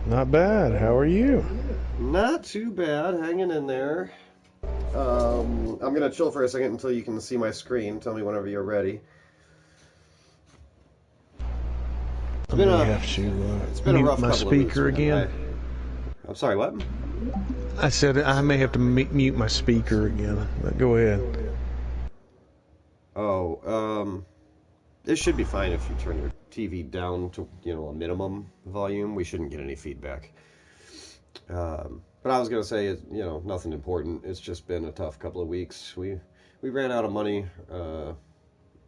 Not bad. How are you? Not too bad, hanging in there. I'm gonna chill for a second until you can see my screen. Tell me whenever you're ready. It's I been may a have to it's been a mute rough my couple of weeks, speaker man. again. I'm sorry, what? I said I may have to mute my speaker again. But go ahead. Oh, it should be fine if you turn your TV down to a minimum volume. We shouldn't get any feedback. But I was gonna say, nothing important. It's just been a tough couple of weeks. We ran out of money a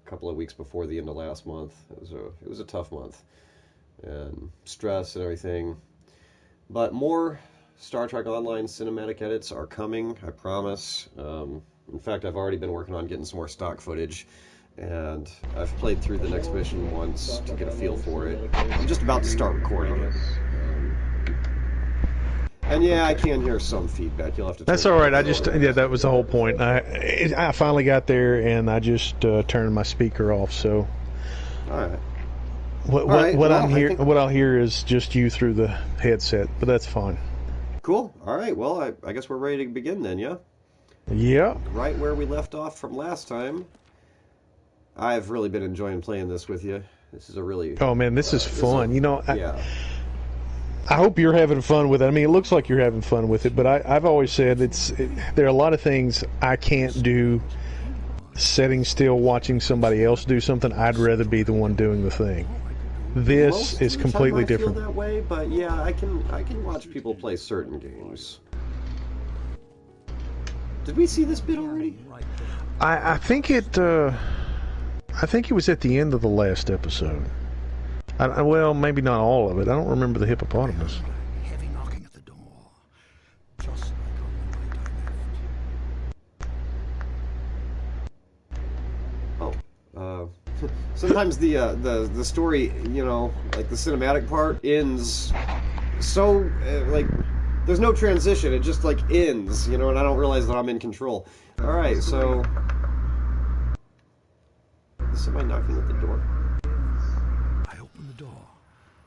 couple of weeks before the end of last month. It was a tough month and stress and everything. But more Star Trek Online cinematic edits are coming. I promise. In fact, I've already been working on getting some more stock footage. And I've played through the next mission once to get a feel for it. I'm just about to start recording it. And yeah, I can hear some feedback. You'll have to. That's all right. Yeah, that was the whole point. I finally got there and I just turned my speaker off. So All right. what I'll hear is just you through the headset, but that's fine. Cool. All right. Well, I guess we're ready to begin then, yeah? Yeah. Right where we left off from last time. I've really been enjoying playing this with you. This is a really... Oh man, this is fun. Yeah. I hope you're having fun with it. I mean, it looks like you're having fun with it, but I've always said there are a lot of things I can't do sitting still watching somebody else do something. I'd rather be the one doing the thing. This Most is of the completely time I different. feel that way, but yeah, I can watch people play certain games. Did we see this bit already? I think it was at the end of the last episode. Well, maybe not all of it. I don't remember the hippopotamus. Heavy knocking at the door. Just like on the night I left. Oh, sometimes the story, like the cinematic part ends so like there's no transition. It just like ends, and I don't realize that I'm in control. All right, so is somebody knocking at the door? I opened the door,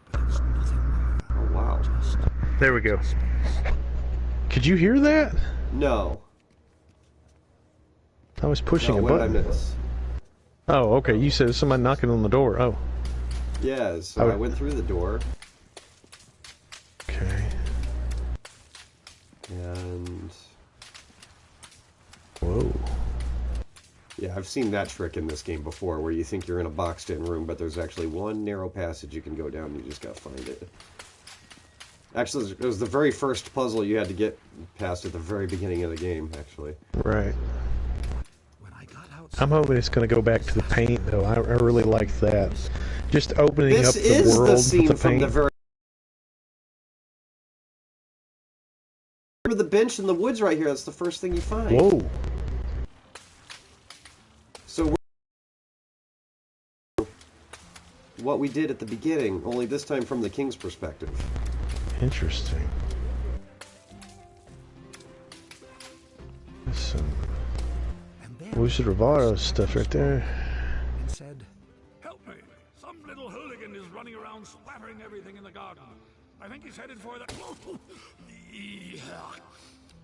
but there was nothing there. Oh wow. Just There we go. Could you hear that? No. I was pushing No, a what did I button. miss? Oh, okay. You said somebody knocking on the door. Oh. Yeah, so I went through the door. Okay. And Whoa. yeah, I've seen that trick in this game before, where you think you're in a boxed-in room, but there's actually one narrow passage you can go down, and you just gotta find it. Actually, it was the very first puzzle you had to get past at the very beginning of the game, actually. Right. when I got out. I'm hoping it's going to go back to the paint, though. I really like that. Just opening This up the is world the with scene the from paint. the very... Remember the bench in the woods right here? That's the first thing you find. Whoa. So what we did at the beginning, only this time from the king's perspective. Interesting. There's some And there Wizard of Oz stuff right there. and said, Help me! Some little hooligan is running around splattering everything in the garden. I think he's headed for the...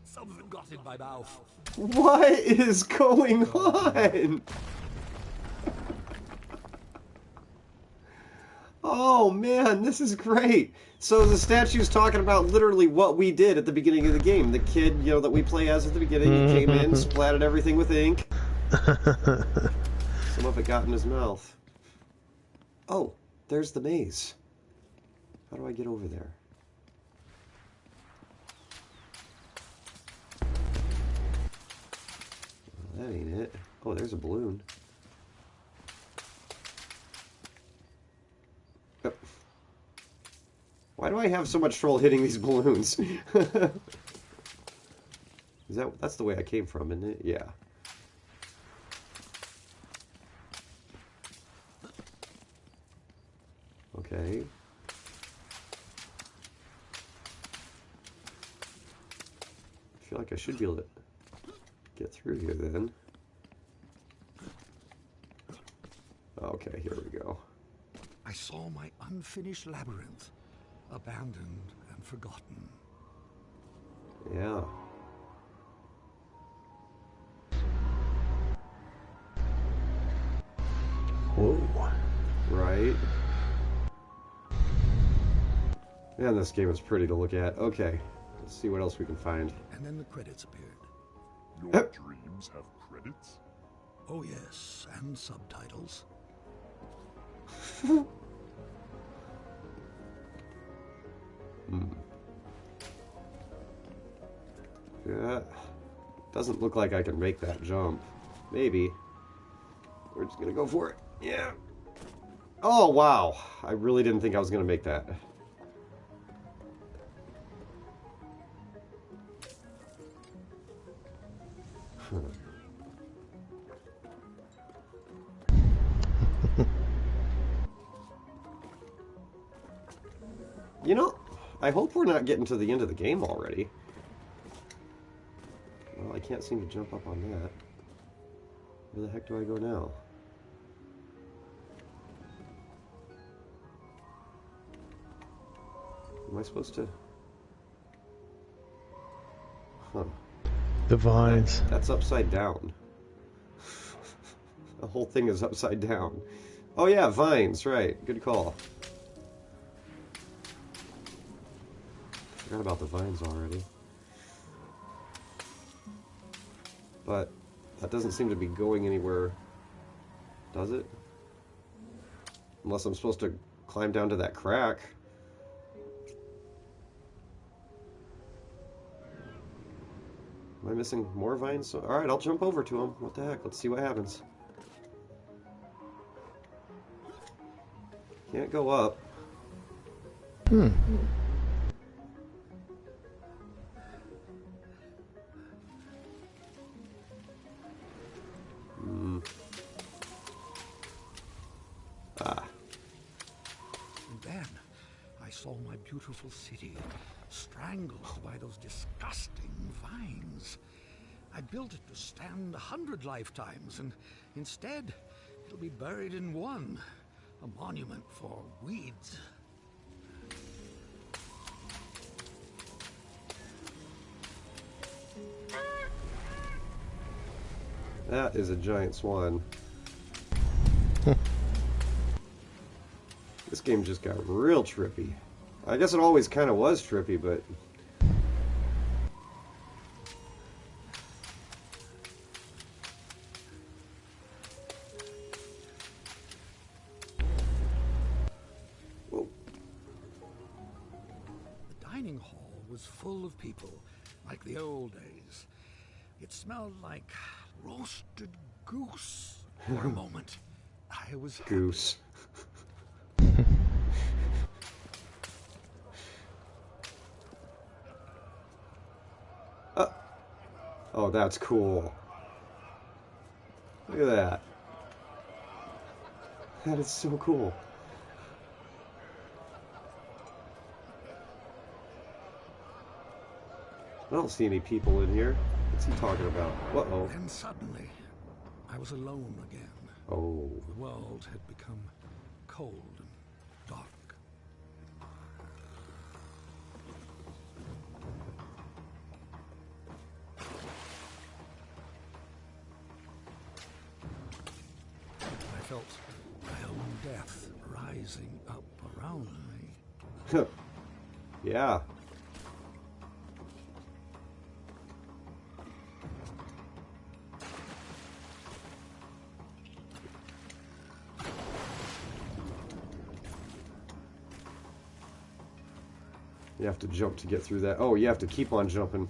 something got in my mouth. What is going on? Oh man, this is great. So the statue's talking about literally what we did at the beginning of the game. The kid, that we play as at the beginning, he came in, splattered everything with ink. Some of it got in his mouth. Oh, there's the maze. How do I get over there? Well, that ain't it. Oh, there's a balloon. Yep. Why do I have so much trouble hitting these balloons? That's the way I came from, isn't it? Yeah. Okay. I feel like I should be able to get through here then. Okay, here we go. I saw my unfinished labyrinth, abandoned and forgotten. Yeah. Whoa. Right. Man, this game is pretty to look at. Okay. Let's see what else we can find. And then the credits appeared. Your dreams have credits? Oh yes, and subtitles. Yeah. Doesn't look like I can make that jump. Maybe. We're just gonna go for it. Yeah. Oh, wow. I really didn't think I was gonna make that. You know, I hope we're not getting to the end of the game already. Well, I can't seem to jump up on that. Where the heck do I go now? Am I supposed to... Huh. The vines. That's upside down. The whole thing is upside down. Oh yeah, vines, right. Good call. Forgot about the vines already. But that doesn't seem to be going anywhere, does it? Unless I'm supposed to climb down to that crack. Am I missing more vines? Alright, I'll jump over to them. What the heck? Let's see what happens. Can't go up. Hmm. Ah. And then I saw my beautiful city strangled by those disgusting vines. I built it to stand 100 lifetimes, and instead it'll be buried in one. A monument for weeds. That is a giant swan. This game just got real trippy. I guess it always kind of was trippy, but... Whoa. The dining hall was full of people, like the old days. It smelled like roasted goose. For a moment, I was happy. Goose. Oh, that's cool. Look at that. That is so cool. I don't see any people in here. What's he talking about? Uh-oh. Then suddenly, I was alone again. Oh. The world had become cold and dark. I felt my own death rising up around me. Yeah. You have to jump to get through that. Oh, you have to keep on jumping.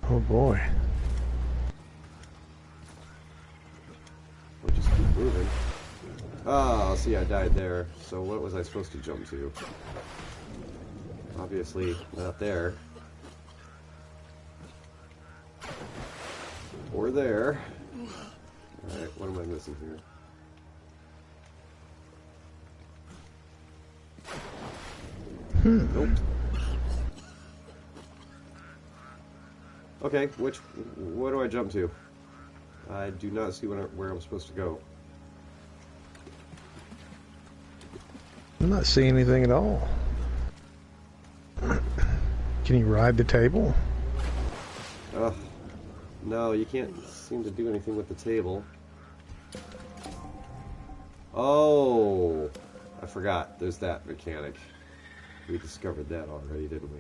Oh boy. We'll just keep moving. Ah, see, I died there. So what was I supposed to jump to? Obviously, not there. Or there. Alright, what am I missing here? Nope. Okay, what do I jump to? I do not see where I'm supposed to go. I'm not seeing anything at all. Can you ride the table? Ugh. No, you can't seem to do anything with the table. Oh, I forgot. There's that mechanic. We discovered that already, didn't we?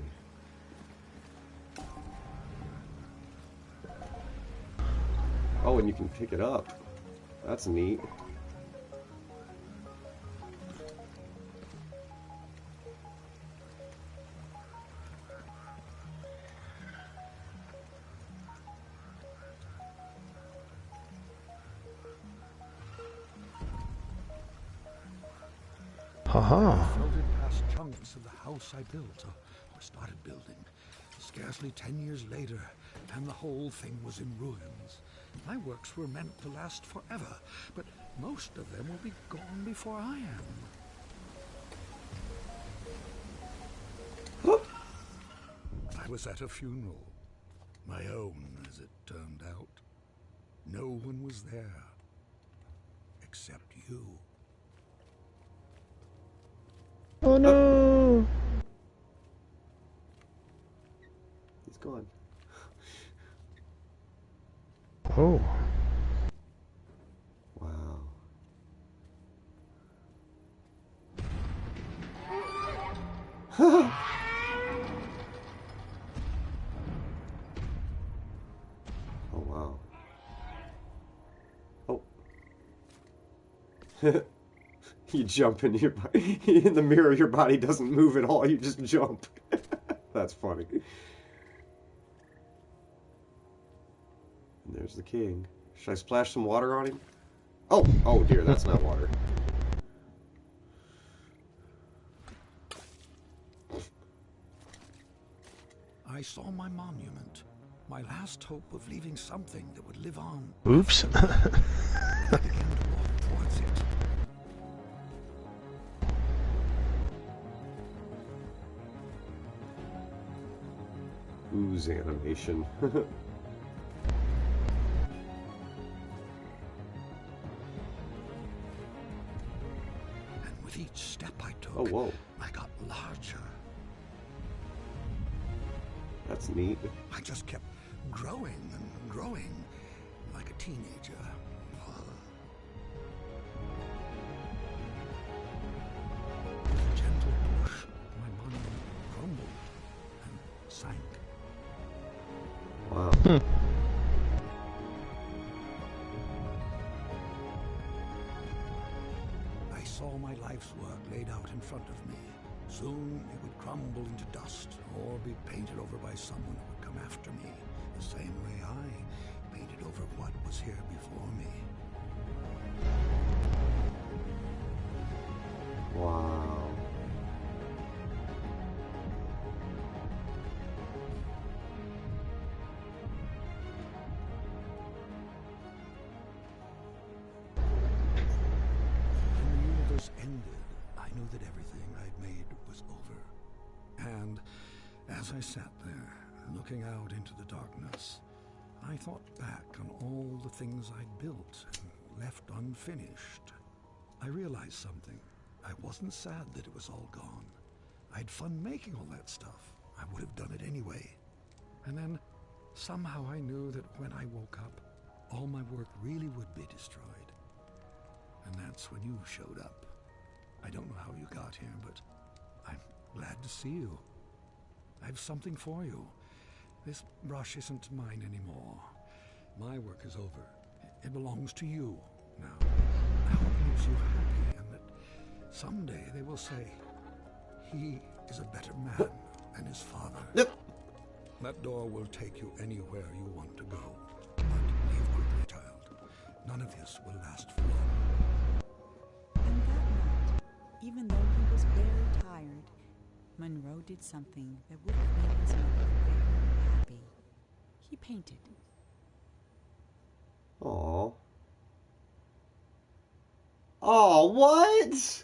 Oh, and you can pick it up. That's neat. Haha. Floated past chunks of the house I built, or started building. Scarcely 10 years later, and the whole thing was in ruins. My works were meant to last forever, but most of them will be gone before I am. I was at a funeral. My own, as it turned out. No one was there. Except you. Oh no! He's gone. Oh. Wow. Oh, wow. Oh. You jump in your body. In the mirror, your body doesn't move at all. You just jump. That's funny. And there's the king. Should I splash some water on him? Oh, oh dear, that's not water. I saw my monument. My last hope of leaving something that would live on. Oops. I began to walk towards it. Ooze animation. And with each step I took, Oh, whoa. I got larger. That's neat. I just kept growing and growing, like a teenager. With a gentle push, my monument crumbled and sank. Wow. I saw my life's work laid out in front of me. Soon it would crumble into dust or be painted over by someone who would come after me, the same way I painted over what was here before me. Wow. When the universe ended, I knew that everything I'd made was over. And as I sat there, looking out into the darkness, I thought back on all the things I'd built and left unfinished. I realized something. I wasn't sad that it was all gone. I'd fun making all that stuff. I would have done it anyway. And then, somehow I knew that when I woke up, all my work really would be destroyed. And that's when you showed up. I don't know how you got here, but I'm glad to see you. I have something for you. This brush isn't mine anymore. My work is over. It belongs to you now. I hope it makes you happy, and that someday they will say, he is a better man than his father. Yep. That door will take you anywhere you want to go. But leave quickly, child. None of this will last for long. And that night, even though he was very tired, Monroe did something that would have made his mother very happy. He painted. Aw. Oh, what?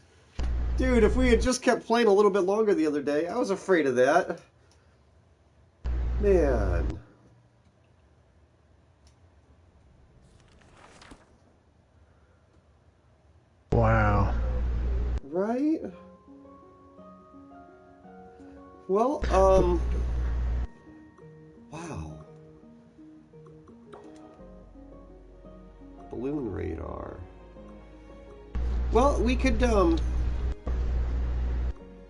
Dude, if we had just kept playing a little bit longer the other day, I was afraid of that. Man. Wow. Right? Well, wow. Balloon radar. Well, we could,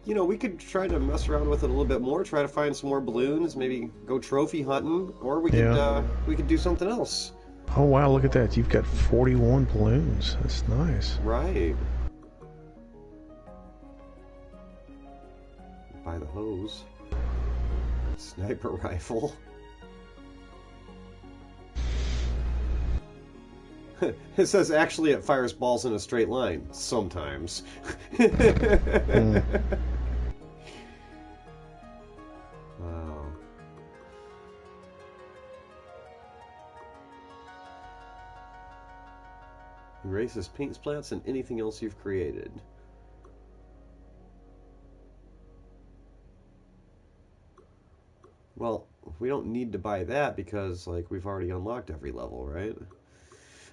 we could try to mess around with it a little bit more, try to find some more balloons, maybe go trophy hunting, or we could do something else. Oh wow, look at that. You've got 41 balloons. That's nice. Right. Buy the hose. Sniper rifle. It says actually it fires balls in a straight line. Sometimes. Wow. Erases paint splats and anything else you've created. Well, we don't need to buy that because, like, we've already unlocked every level, right?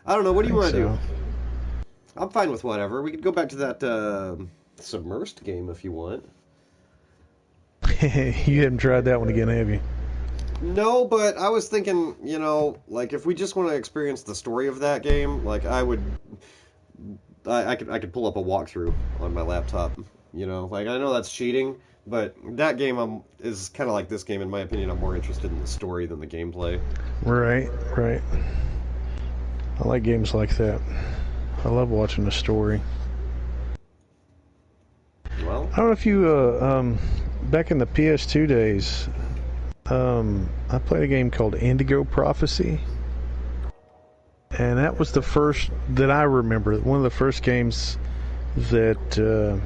I don't know. What do you want to do? I'm fine with whatever. We could go back to that submersed game if you want. You haven't tried that one again, have you? No, but I was thinking, like if we just want to experience the story of that game, like I could pull up a walkthrough on my laptop. Like I know that's cheating, but that game is kind of like this game in my opinion. I'm more interested in the story than the gameplay. Right. I like games like that. I love watching the story. Well, I don't know if you, back in the PS2 days, I played a game called Indigo Prophecy. And that was the first that I remember, one of the first games that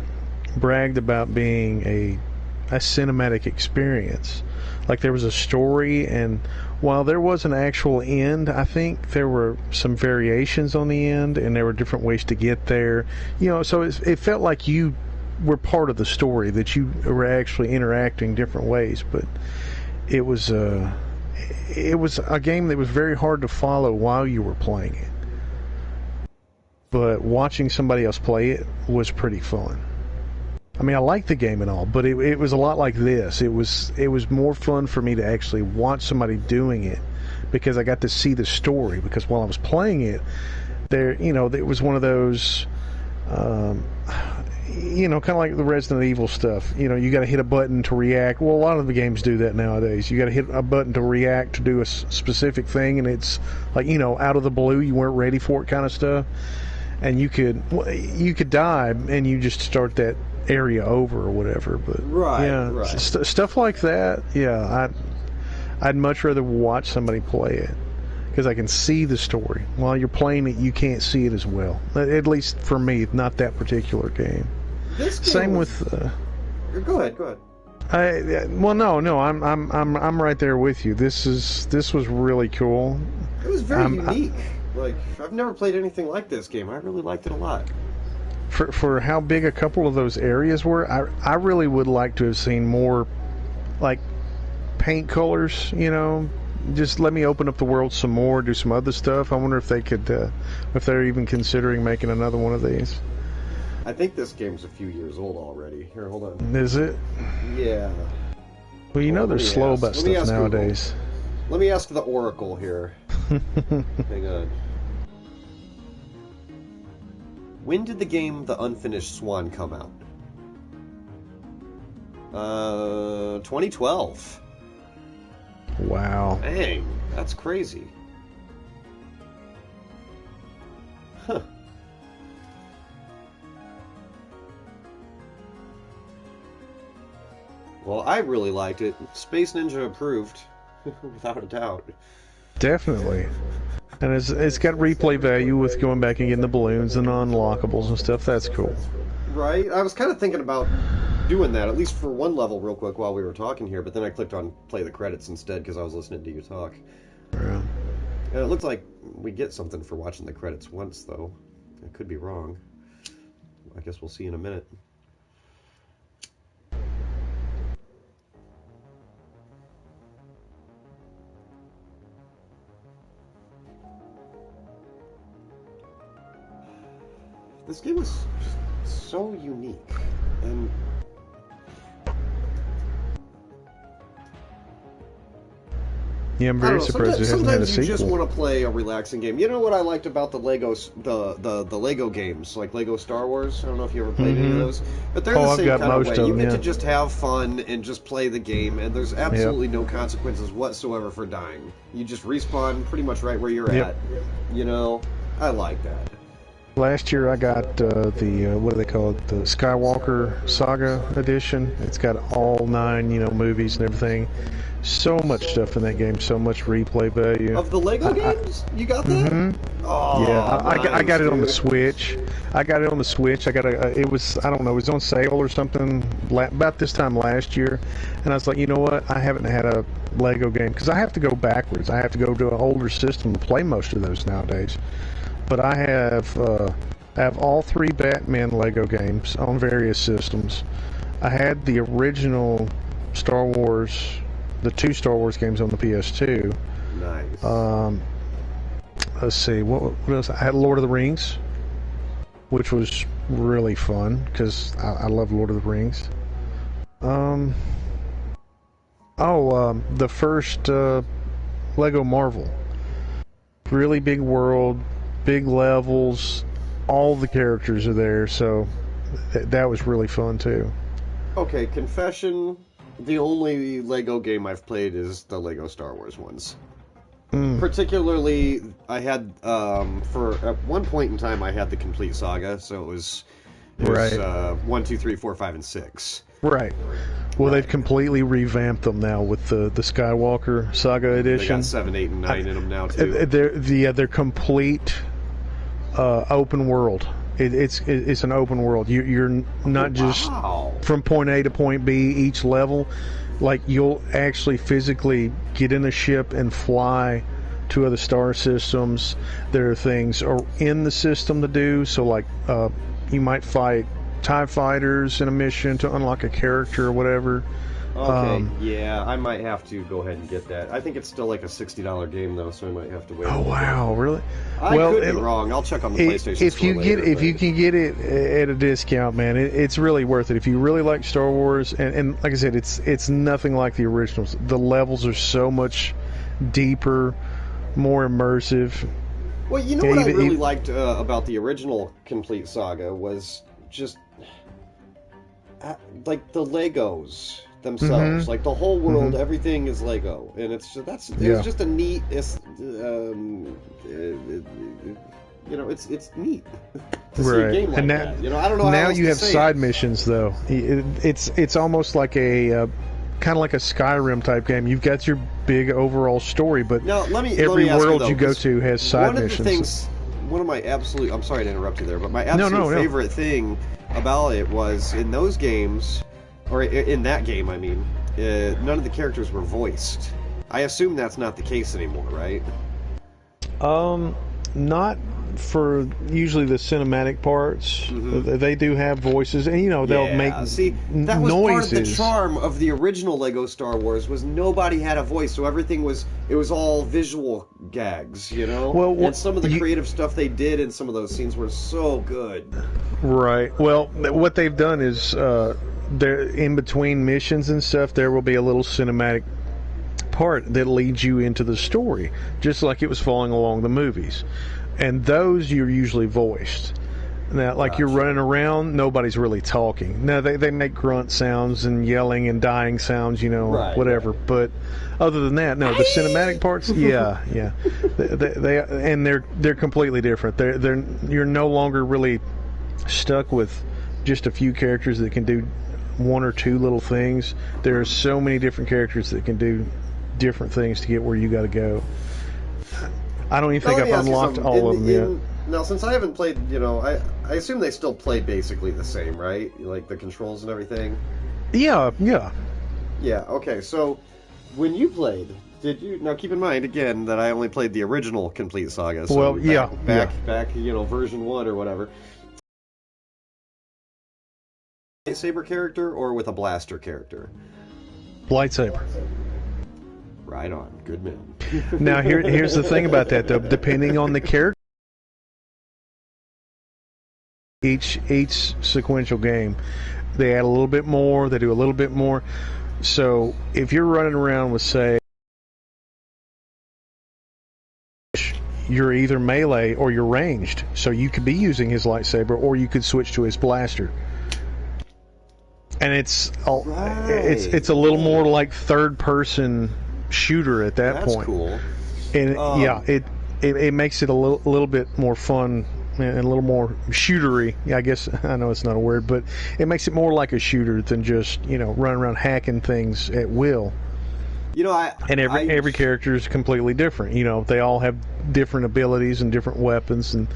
bragged about being a cinematic experience. Like there was a story, and while there was an actual end, I think there were some variations on the end, and there were different ways to get there. So it felt like you were part of the story, that you were actually interacting different ways. But it was a game that was very hard to follow while you were playing it. But watching somebody else play it was pretty fun. I mean, I liked the game and all, but it was a lot like this. It was more fun for me to actually watch somebody doing it because I got to see the story. Because while I was playing it, it was one of those, kind of like the Resident Evil stuff. You got to hit a button to react. Well, a lot of the games do that nowadays. You got to hit a button to react to do a specific thing, and it's like out of the blue, you weren't ready for it, kind of stuff. And you could die, and you just start that area over or whatever. But right. Stuff like that. Yeah, I'd much rather watch somebody play it because I can see the story. While you're playing it, you can't see it as well. At least for me, not that particular game. This game Same was... with. Go ahead. No. I'm right there with you. This was really cool. It was very unique. Like I've never played anything like this game. I really liked it a lot. For how big a couple of those areas were, I really would like to have seen more, like, paint colors, Just let me open up the world some more, do some other stuff. I wonder if they could, if they're even considering making another one of these. I think this game's a few years old already. Here, hold on. Is it? Yeah. Well, they're slow about stuff nowadays. Let me ask the Oracle here. Hang on. When did the game The Unfinished Swan come out? 2012. Wow. Dang, that's crazy. Huh. Well, I really liked it. Space Ninja approved, without a doubt. Definitely. And it's got replay value with going back and getting the balloons and unlockables and stuff. That's cool. Right? I was kind of thinking about doing that, at least for one level real quick while we were talking here, but then I clicked on play the credits instead because I was listening to you talk. Yeah. And it looks like we get something for watching the credits once, though. I could be wrong. I guess we'll see in a minute. This game was so unique, and Yeah, I'm I don't very know. surprised it hasn't had a Sometimes you just sequel. want to play a relaxing game. You know what I liked about the Legos, the Lego games, like Lego Star Wars. I don't know if you ever played any of those, but they're the I've same got kind of most way. of You them, get to yeah. just have fun and just play the game, and there's absolutely no consequences whatsoever for dying. You just respawn pretty much right where you're Yep. at. You know, I like that. Last year I got the what do they call it? The Skywalker Saga edition. It's got all 9, movies and everything. So much stuff in that game. So much replay value. Of the Lego games, you got that? Oh, Yeah, I got it on the dude. Switch. I got it on the Switch. I got it was, I don't know, it was on sale or something about this time last year, and I was like, you know what? I haven't had a Lego game because I have to go backwards. I have to go to an older system to play most of those nowadays. But I have all 3 Batman Lego games on various systems. I had the original Star Wars, the 2 Star Wars games on the PS2. Nice. Let's see, what else? I had Lord of the Rings, which was really fun because I love Lord of the Rings. The first Lego Marvel. Really big world, big levels, all the characters are there, so that was really fun too. Okay, confession. The only Lego game I've played is the Lego Star Wars ones. Particularly, I had at one point in time I had the complete saga, so it was Right. 1, 2, 3, 4, 5, and 6. Right. Well, they've completely revamped them now with the Skywalker Saga They edition. got 7, 8, and 9 in them now too. They're complete open world. It's an open world. You're not just Wow. from point A to point B each level. Like, you'll actually physically get in a ship and fly to other star systems. There are things in the system to do. So, like, you might fight TIE fighters in a mission to unlock a character or whatever. Okay, yeah, I might have to go ahead and get that. I think it's still like a $60 game though, so I might have to wait. Oh wow, really? I could be wrong. I'll check on the PlayStation If Store you later, if you but- can get it at a discount, man, it's really worth it. If you really like Star Wars, and like I said, it's nothing like the originals. The levels are so much deeper, more immersive. Well, you know Yeah, what I even- really even- liked about the original Complete Saga was just like the Legos themselves. Like the whole world, everything is Lego, and it's Yeah. just a neat. It's it's neat to see a Right. game like And that. I don't know. How now else you to have say side it. missions though. It's almost like a kind of like a Skyrim type game. You've got your big overall story, but Now, let me every ask world though, you go 'cause to has side one missions. Of the things, one of my absolute. I'm sorry to interrupt you there, but my No, absolute no. favorite thing about it was in those games, or in that game, I mean, none of the characters were voiced. I assume that's not the case anymore, right? Not for usually the cinematic parts. They do have voices, and they'll make See, that was noises. part of the charm of the original Lego Star Wars was nobody had a voice, so everything was all visual gags, Well, and some of the creative stuff they did in some of those scenes were so good. Right. Well, what they've done is there in between missions and stuff, there will be a little cinematic part that leads you into the story, just like it was following along the movies. And those you're usually voiced. Now, like you're running around, nobody's really talking. Now they make grunt sounds and yelling and dying sounds, whatever. Right. But other than that, no. The cinematic parts, yeah. They're completely different. You're no longer really stuck with just a few characters that can do one or two little things. There are so many different characters that can do different things to get where you got to go. I don't even think Now, let me I've ask you unlocked something. all of them yet. Now, since I haven't played, I assume they still play basically the same, right? Like the controls and everything. Yeah. Yeah. Okay. So, when you played, did you now keep in mind again that I only played the original Complete Saga? So Well, back, version 1 or whatever. Lightsaber character or with a blaster character? Lightsaber. Right on. Good man. Now here's the thing about that though. Depending on the character, each sequential game, they add a little bit more. They do a little bit more. So if you're running around with, say, you're either melee or you're ranged. So you could be using his lightsaber, or you could switch to his blaster. And it's a little more like third person shooter at that That's point. cool. And yeah, it makes it a little bit more fun and a little more shootery. I guess I know it's not a word, but it makes it more like a shooter than just running around hacking things at will. Every character is completely different. They all have different abilities and different weapons and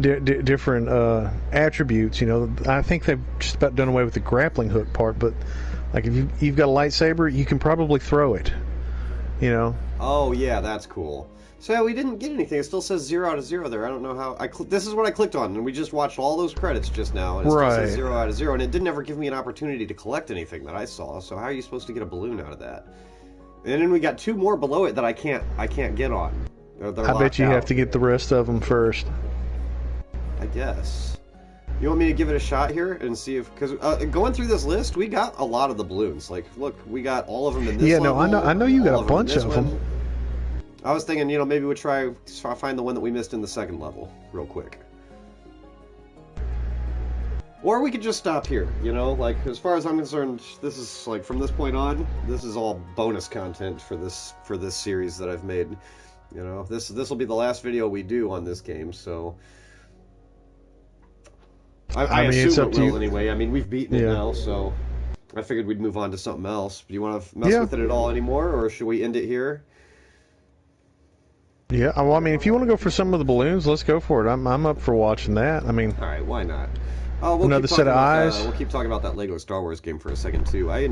different attributes. I think they've just about done away with the grappling hook part, but like if you've got a lightsaber, you can probably throw it. Oh yeah, that's cool. So yeah, we didn't get anything. It still says 0 out of 0 there. I don't know how. This is what I clicked on, and we just watched all those credits just now, and it still says 0 out of 0, and it didn't ever give me an opportunity to collect anything that I saw. So how are you supposed to get a balloon out of that? And then we got 2 more below it that I can't get on. They're I bet you out. have to get the rest of them first. I guess. You want me to give it a shot here and see if... Because going through this list, we got a lot of the balloons. Like, look, we got all of them in this level. Yeah, no, I know you got a bunch of them. I was thinking, maybe we'll try find the one that we missed in the second level real quick. Or we could just stop here, Like, as far as I'm concerned, this is, like, from this point on, this is all bonus content for this series that I've made. This will be the last video we do on this game, so... I mean, assume it will anyway. I mean, we've beaten it now, so I figured we'd move on to something else. Do you want to mess with it at all anymore, or should we end it here? Yeah, well, I mean, if you want to go for some of the balloons, let's go for it. I'm up for watching that. I mean... All right, why not? We'll another set of eyes. We'll keep talking about that Lego Star Wars game for a second, too. I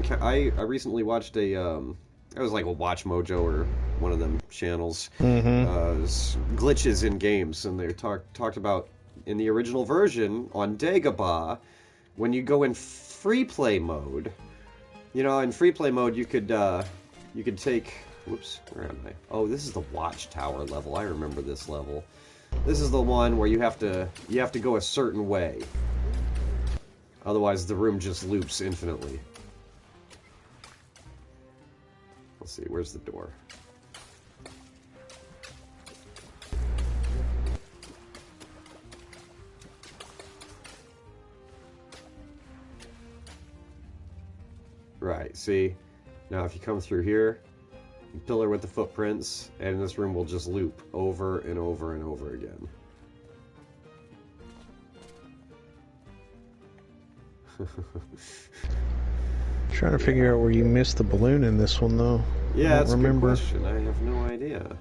recently watched it was like a Watch Mojo or one of them channels. Glitches in games, and they talked about, in the original version, on Dagobah, when you go in free play mode, in free play mode you could take... Whoops, where am I? Oh, this is the Watchtower level. I remember this level. This is the one where you have to go a certain way. Otherwise, the room just loops infinitely. Let's see, where's the door? Right, see? Now if you come through here, pillar with the footprints, and this room will just loop over and over and over again. Trying to figure out where you missed the balloon in this one, though. Yeah, that's a good question. I have no idea.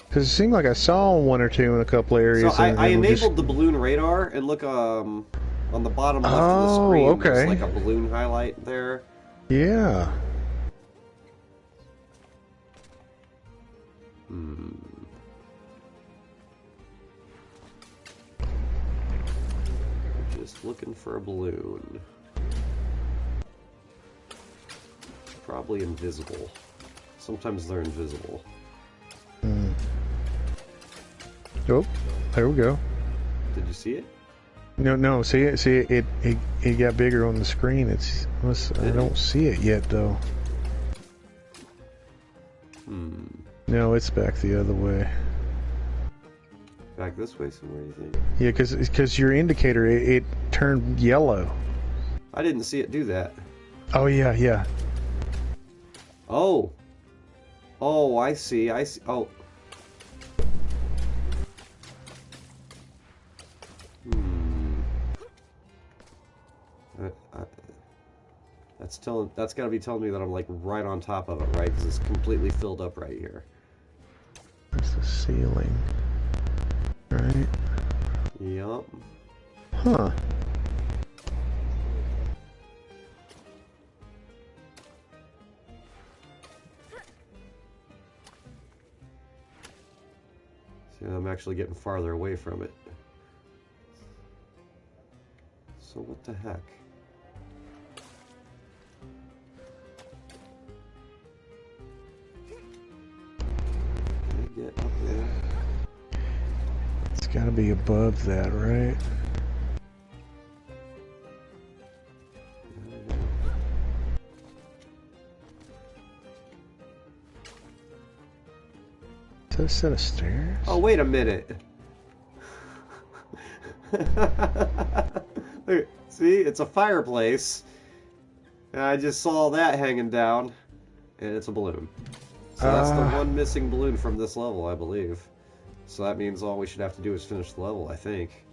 Because it seemed like I saw one or two in a couple areas. So I enabled the balloon radar, and look on the bottom left of the screen. Okay. There's like a balloon highlight there. Yeah. Just looking for a balloon. Probably invisible. Sometimes they're invisible. Oh, there we go. Did you see it? No. See it got bigger on the screen. I don't see it yet though. No, it's back the other way. Back this way somewhere, you think? Yeah, because your indicator it turned yellow. I didn't see it do that. Oh yeah. Oh, I see. Oh. That's got to be telling me that I'm like right on top of it, right? Because it's completely filled up right here. There's the ceiling, right? Yup. Huh. See, I'm actually getting farther away from it. So what the heck? Get up there. It's got to be above that, right? Is that a set of stairs? Oh, wait a minute. Look, see, it's a fireplace. And I just saw that hanging down, and it's a balloon. So that's the one missing balloon from this level, I believe. So that means all we should have to do is finish the level, I think.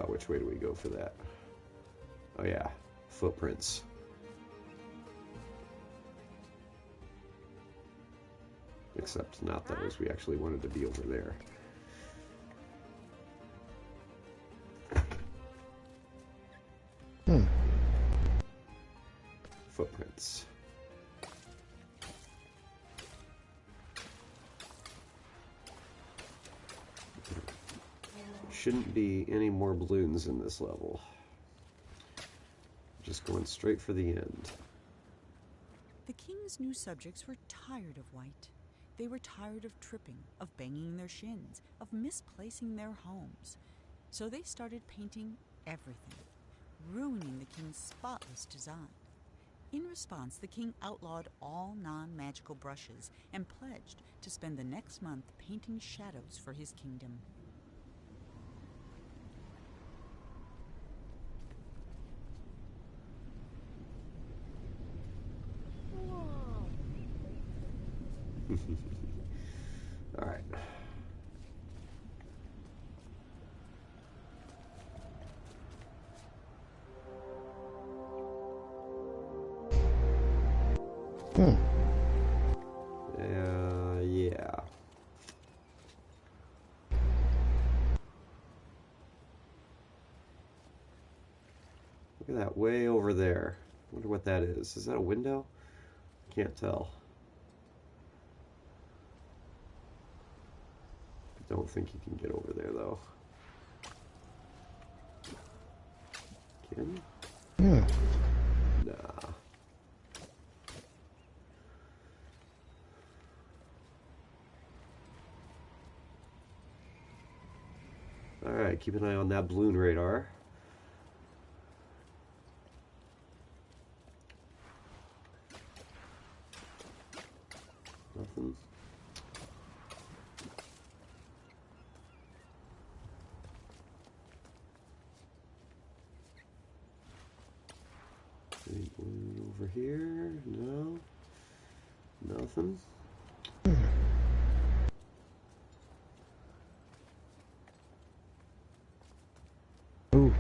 Which way do we go for that? Oh yeah, footprints. Except not those, we actually wanted to be over there. Footprints. Shouldn't be any more balloons in this level. Just going straight for the end. The king's new subjects were tired of white. They were tired of tripping, of banging their shins, of misplacing their homes. So they started painting everything, ruining the king's spotless design. In response, the king outlawed all non-magical brushes and pledged to spend the next month painting shadows for his kingdom. All right. Yeah. Look at that way over there. I wonder what that is. Is that a window? Can't tell. Don't think you can get over there though. Can you? Nah. Alright, keep an eye on that balloon radar. Nothing. Any balloon over here? No. Nothing. Ooh.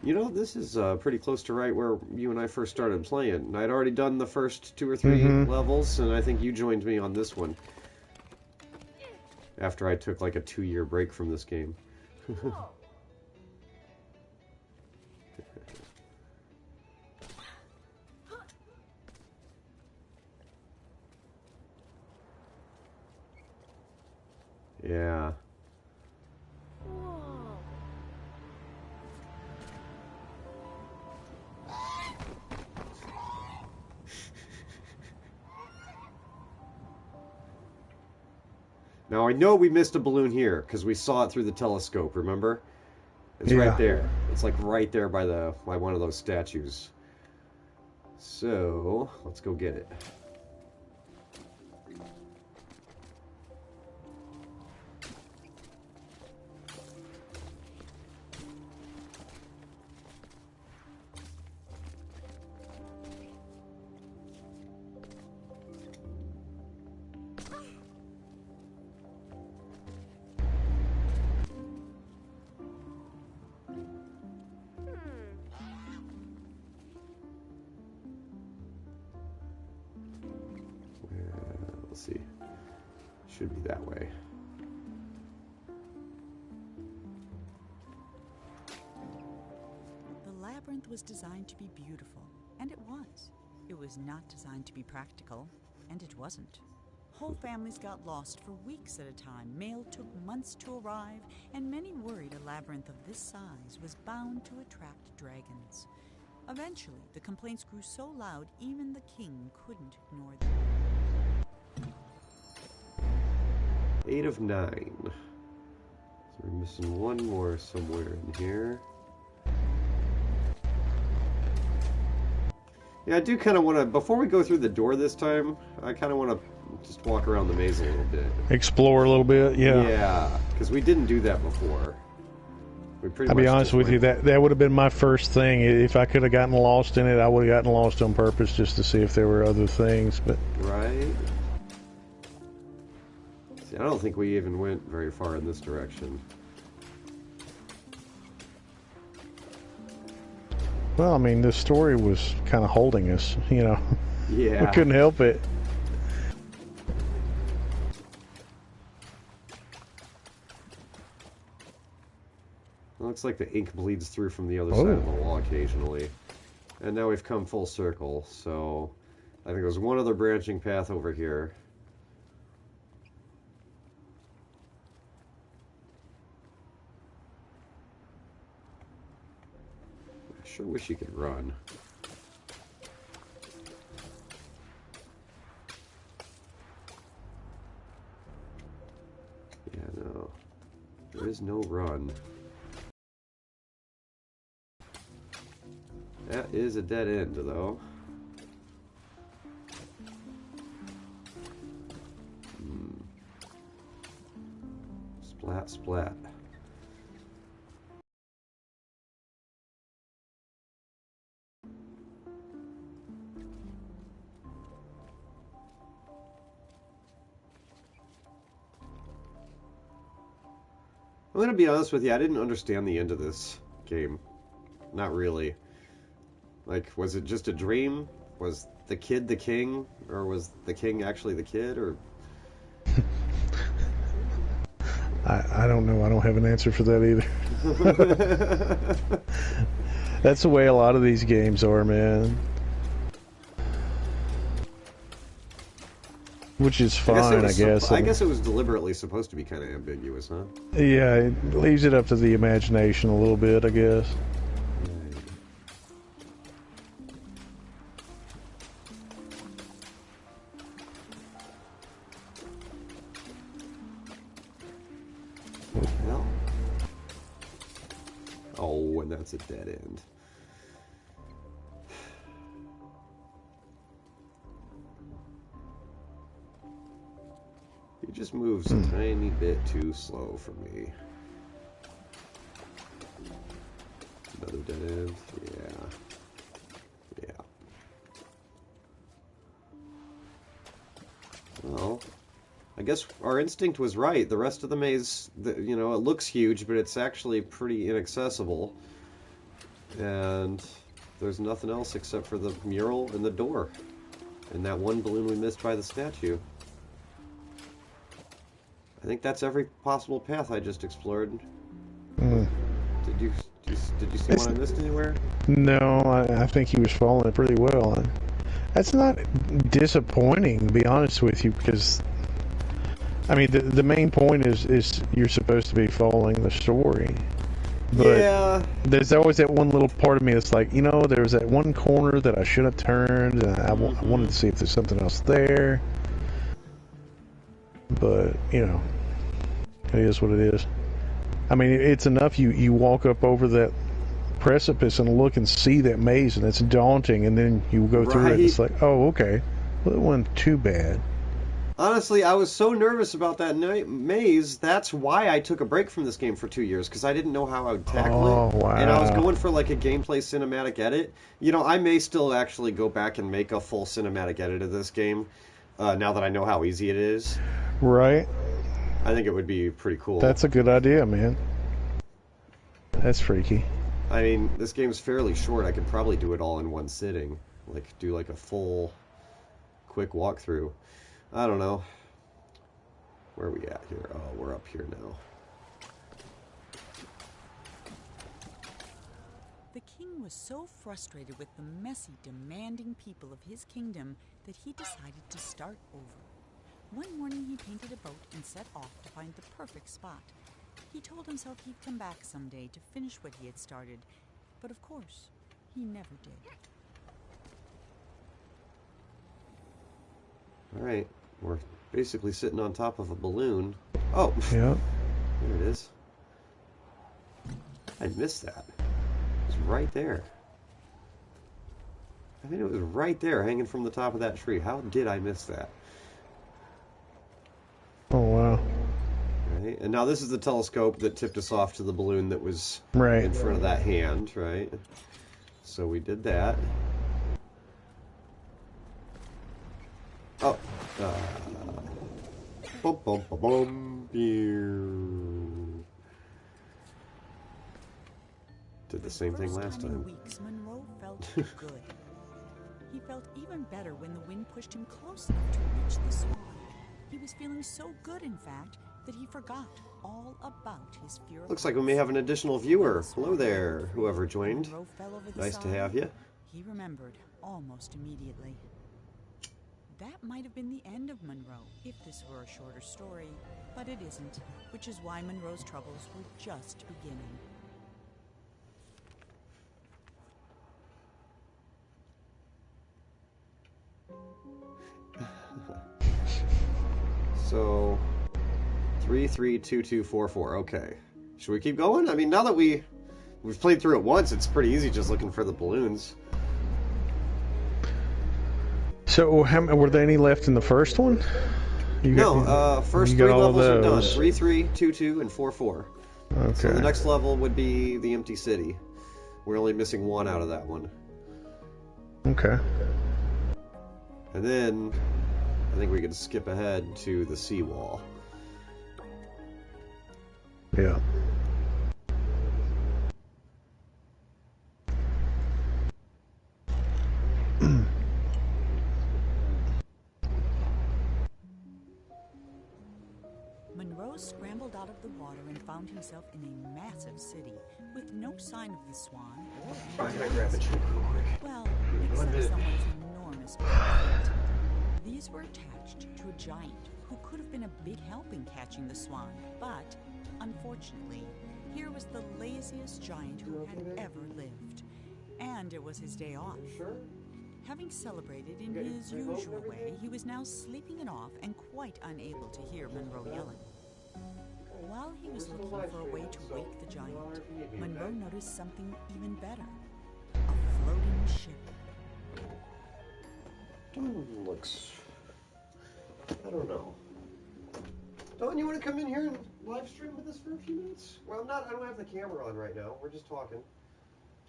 You know, this is pretty close to right where you and I first started playing. I'd already done the first 2 or 3 levels, and I think you joined me on this one. After I took like a 2-year break from this game. Yeah. Now I know we missed a balloon here because we saw it through the telescope, remember? It's right there. It's like right there by one of those statues. So, let's go get it. Let's see. Should be that way. The labyrinth was designed to be beautiful, and it was. It was not designed to be practical, and it wasn't. Whole families got lost for weeks at a time. Mail took months to arrive, and many worried a labyrinth of this size was bound to attract dragons. Eventually, the complaints grew so loud even the king couldn't ignore them. 8 of 9. So we're missing one more somewhere in here. Yeah, I do kind of want to, before we go through the door this time, I kind of want to just walk around the maze a little bit. Explore a little bit, yeah. Yeah, because we didn't do that before. We pretty I'll much be honest just with you, went- that would have been my first thing. If I could have gotten lost in it, I would have gotten lost on purpose just to see if there were other things. But Right? See, I don't think we even went very far in this direction. well, I mean, the story was kind of holding us. You know, Yeah. we couldn't help it. It looks like the ink bleeds through from the other side of the Oh. wall occasionally. And now we've come full circle, so I think there's one other branching path over here. I sure wish you could run. Yeah, no. There is no run. That is a dead end, though. Splat, splat. I'm gonna be honest with you, I didn't understand the end of this game. Not really. Like, was it just a dream? Was the kid the king? Or was the king actually the kid? Or I don't know. I don't have an answer for that either. That's the way a lot of these games are, man. Which is fine, I guess. I guess it was deliberately supposed to be kind of ambiguous, huh? Yeah, it leaves it up to the imagination a little bit, I guess. Well. Oh, and that's a dead end. He just moves a tiny bit too slow for me. Another dead end. Yeah. Yeah. Well, I guess our instinct was right. The rest of the maze, you know, it looks huge, but it's actually pretty inaccessible. And there's nothing else except for the mural and the door. And that one balloon we missed by the statue. I think that's every possible path I just explored. Mm. Did you see one I missed anywhere? No, I think he was following it pretty well. That's not disappointing, to be honest with you, because I mean the main point is you're supposed to be following the story. But yeah. There's always that one little part of me that's like, you know, there was that one corner that I should have turned, and I wanted to see if there's something else there. But, you know, it is what it is. I mean, it's enough you walk up over that precipice and look and see that maze, and it's daunting, and then you go through it, and it's like, oh, okay. Well, it wasn't too bad. Honestly, I was so nervous about that maze, that's why I took a break from this game for 2 years, because I didn't know how I would tackle it. Wow. And I was going for like a gameplay cinematic edit. You know, I may still actually go back and make a full cinematic edit of this game, now that I know how easy it is. Right. I think it would be pretty cool. That's a good idea, man. That's freaky. I mean, this game's fairly short. I could probably do it all in one sitting. Like, do like a full, quick walkthrough. I don't know. Where are we at here? Oh, we're up here now. The king was so frustrated with the messy, demanding people of his kingdom that he decided to start over. One morning he painted a boat and set off to find the perfect spot. He told himself he'd come back someday to finish what he had started, but of course, he never did. Alright, we're basically sitting on top of a balloon. Oh! Yeah. There it is. I missed that. It's right there. I mean, it was right there, hanging from the top of that tree. How did I miss that? Oh, wow. Right? And now this is the telescope that tipped us off to the balloon that was Right. in front of that hand, right? So we did that. Oh. Boom, boom, boom, boom. Pew. Did the same thing last For the first time time. in weeks, Monroe felt good. He felt even better when the wind pushed him close enough to reach the Swan. He was feeling so good, in fact, that he forgot all about his fear of Looks like we may have an additional viewer. Hello there, whoever joined. Monroe fell over the Nice to side. have you. He remembered almost immediately. That might have been the end of Monroe if this were a shorter story, but it isn't, which is why Monroe's troubles were just beginning. So, 332244. Okay. Should we keep going? I mean, now that we've played through it once, it's pretty easy just looking for the balloons. So, were there any left in the first one? First you three got all of levels are done. those. 3, 3, 2, 2, and 4, 4. Okay. So the next level would be the empty city. We're only missing one out of that one. Okay. And then I think we could skip ahead to the seawall. Yeah. Monroe scrambled out of the water and found himself in a massive city with no sign of the Swan or I'm gonna grab a drink real quick. well, except someone's enormous feet. These were attached to a giant who could have been a big help in catching the Swan, but unfortunately, here was the laziest giant who had ever lived, and it was his day off. Having celebrated in his usual way, he was now sleeping it off and quite unable to hear Monroe yelling. While he was looking for a way to wake the giant, Monroe noticed something even better. A floating ship. Dawn looks... I don't know. Dawn, you want to come in here and live stream with us for a few minutes? Well, I don't have the camera on right now. We're just talking.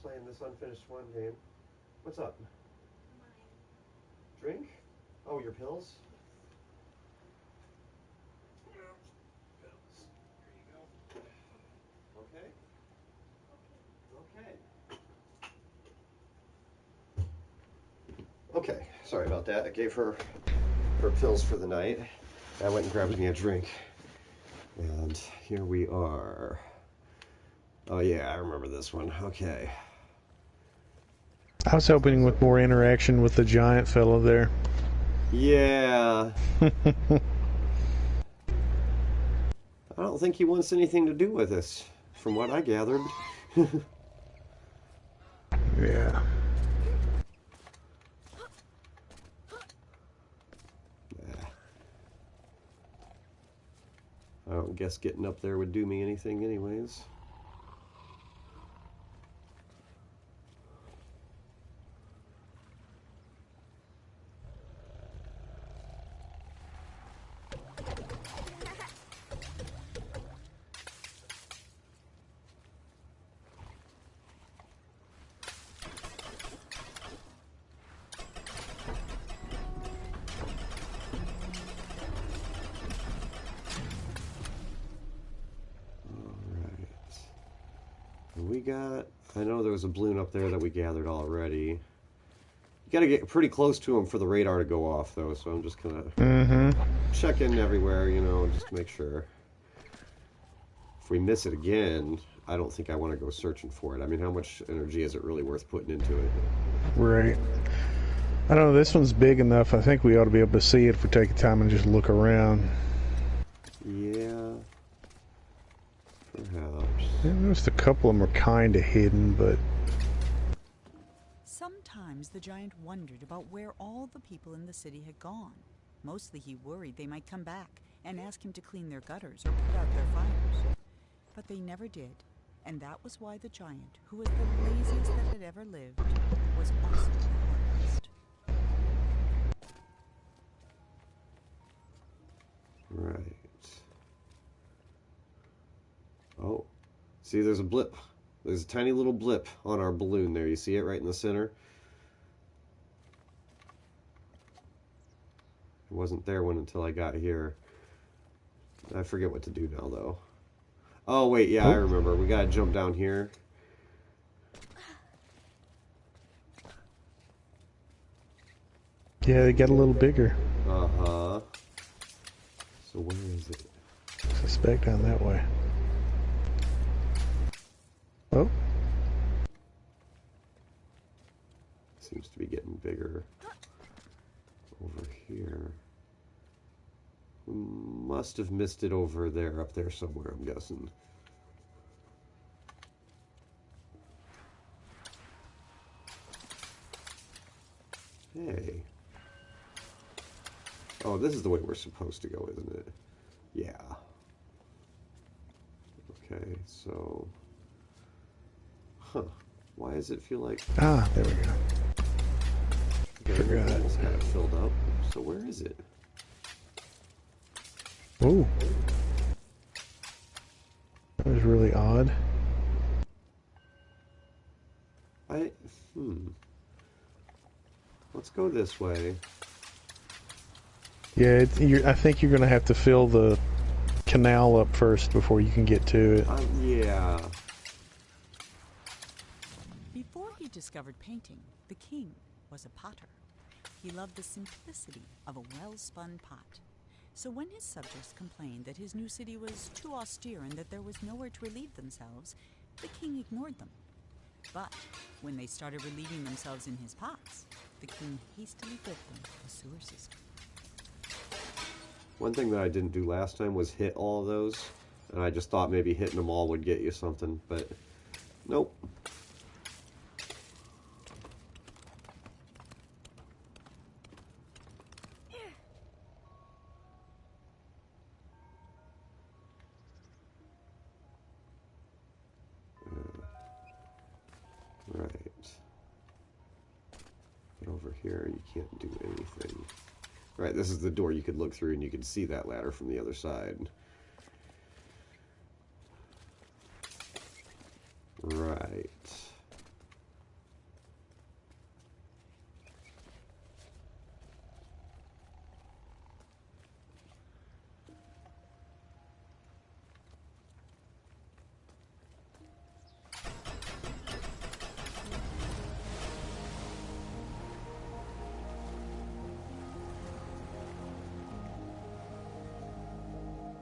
Playing this unfinished Swan game. What's up? Drink? Oh, your pills? Pills. There you go. Okay. Okay. Sorry about that. I gave her pills for the night. I went and grabbed me a drink. And here we are. Oh yeah, I remember this one. Okay. I was hoping with more interaction with the giant fellow there. Yeah. I don't think he wants anything to do with us, from what I gathered. Yeah. I don't guess getting up there would do me anything anyways. I know there was a balloon up there that we gathered already. You gotta get pretty close to him for the radar to go off, though, so I'm just gonna check in everywhere, just to make sure. If we miss it again, I don't think I want to go searching for it. I mean, how much energy is it really worth putting into it? Right. I don't know, this one's big enough. I think we ought to be able to see it if we take the time and just look around. Yeah. Perhaps. Yeah, noticed a couple of them are kind of hidden, but... Sometimes the giant wondered about where all the people in the city had gone. Mostly he worried they might come back and ask him to clean their gutters or put out their fires. But they never did, and that was why the giant, who was the laziest that had ever lived, was also the hardest. past. Right. Oh, see, there's a blip. There's a tiny little blip on our balloon there. You see it right in the center? It wasn't there until I got here. I forget what to do now, though. Oh, wait, yeah, I remember. We gotta jump down here. Yeah, they got a little bigger. Uh-huh. So where is it? I suspect down that way. Oh. Seems to be getting bigger. Over here. We must have missed it over there, up there somewhere, I'm guessing. Hey. Oh, this is the way we're supposed to go, isn't it? Yeah. Okay, so... Huh. Why does it feel like... Ah, there we go. Okay, we Forgot. almost got it filled up. So where is it? Ooh. That was really odd. Let's go this way. Yeah, I think you're going to have to fill the canal up first before you can get to it. Yeah. Before he discovered painting, the king was a potter. He loved the simplicity of a well-spun pot. So when his subjects complained that his new city was too austere and that there was nowhere to relieve themselves, the king ignored them. But when they started relieving themselves in his pots, the king hastily built them a sewer system. One thing that I didn't do last time was hit all of those, and I just thought maybe hitting them all would get you something, but nope. Right. But over here, you can't do anything. Right, this is the door you could look through, and you could see that ladder from the other side. Right.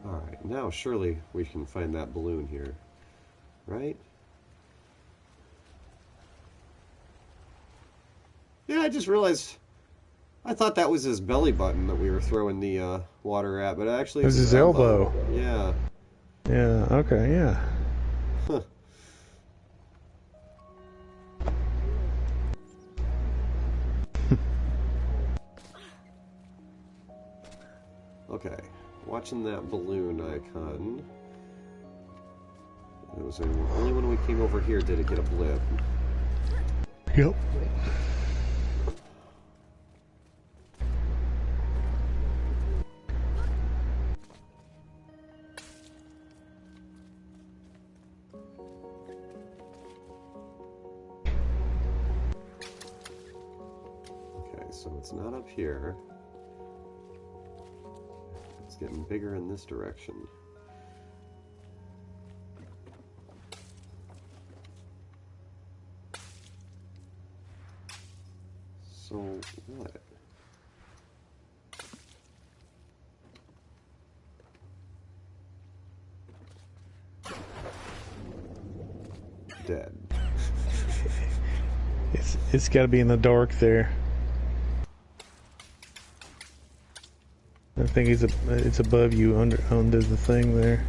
Alright, now surely we can find that balloon here. Right? Yeah, I just realized I thought that was his belly button that we were throwing the water at, but actually It was his elbow. Yeah. Yeah, okay, yeah. Huh. Okay, watching that balloon icon. It was only when we came over here did it get a blip. Yep. Okay, so it's not up here. It's getting bigger in this direction. So what? Dead. It's got to be in the dark there. I think it's above you under the thing there.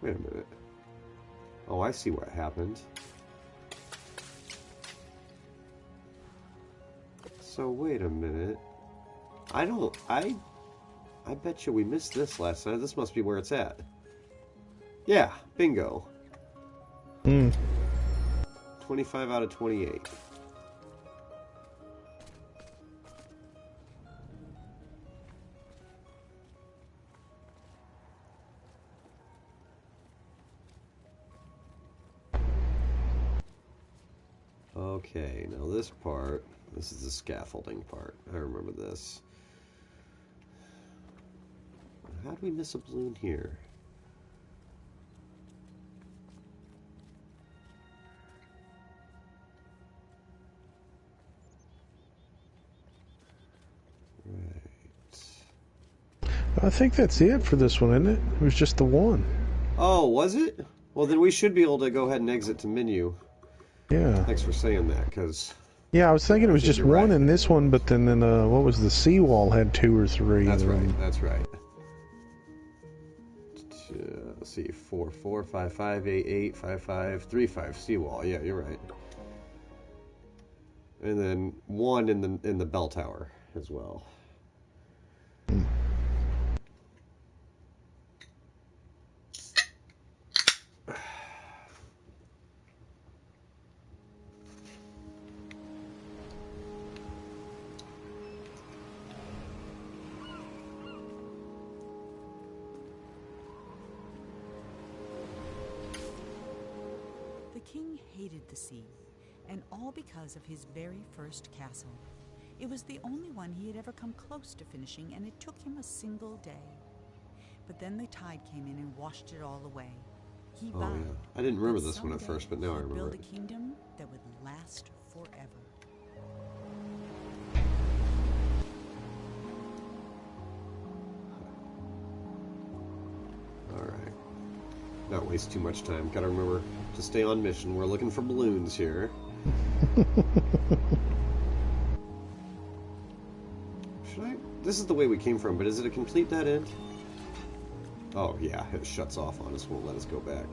Wait a minute. Oh, I see what happened. So wait a minute. I bet you we missed this last time. This must be where it's at. Yeah, bingo. 25 out of 28. Okay, now this part, this is the scaffolding part. I remember this. How did we miss a balloon here? Right. I think that's it for this one, isn't it? It was just the one. Oh, was it? Well, then we should be able to go ahead and exit to menu. Yeah. Thanks for saying that, because... Yeah, I was thinking it was just you're one right. in this one, but then what was the seawall had 2 or 3. That's and right, then- that's right. Let's see, 4, 4, 5, 5, 8, 8, 5, 5, 3, 5, seawall. Yeah, you're right. And then 1 in the bell tower as well. The king hated the sea, and all because of his very first castle. It was the only one he had ever come close to finishing, and it took him a single day. But then the tide came in and washed it all away. He Oh, vowed yeah. I didn't remember that this one at someday first, but now I he'd remember build it. a kingdom that would last forever. Alright. Not waste too much time. Gotta remember to stay on mission. We're looking for balloons here. Should I? This is the way we came from, but is it a complete dead end? Oh, yeah. It shuts off on us. Won't let us go back.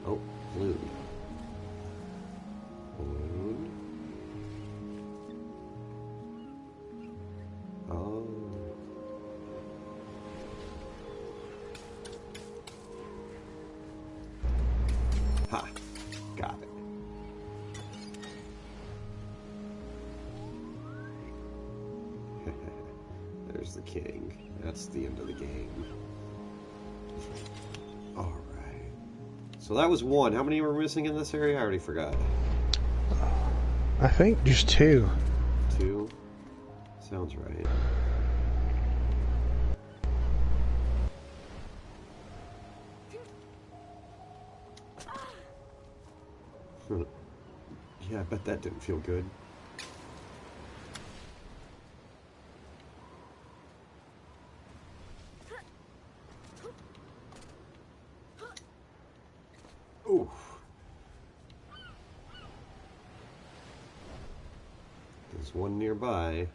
Oh, balloon. Balloon. Oh. Ha. Got it. There's the king. That's the end of the game. Alright. So that was 1. How many were missing in this area? I already forgot. I think just 2. 2? Sounds right. Yeah, I bet that didn't feel good. Ooh. There's one nearby.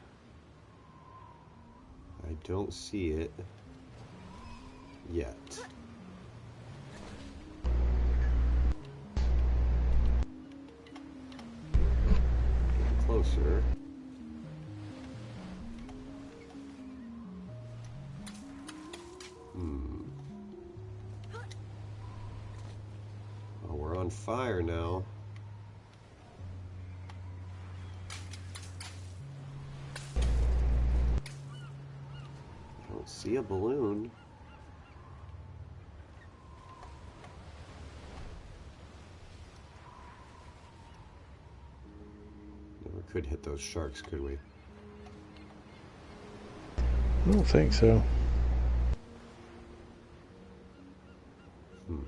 I don't see it yet. Getting closer. Oh, we're on fire now. I don't see a balloon. Never could hit those sharks, could we? I don't think so. Well.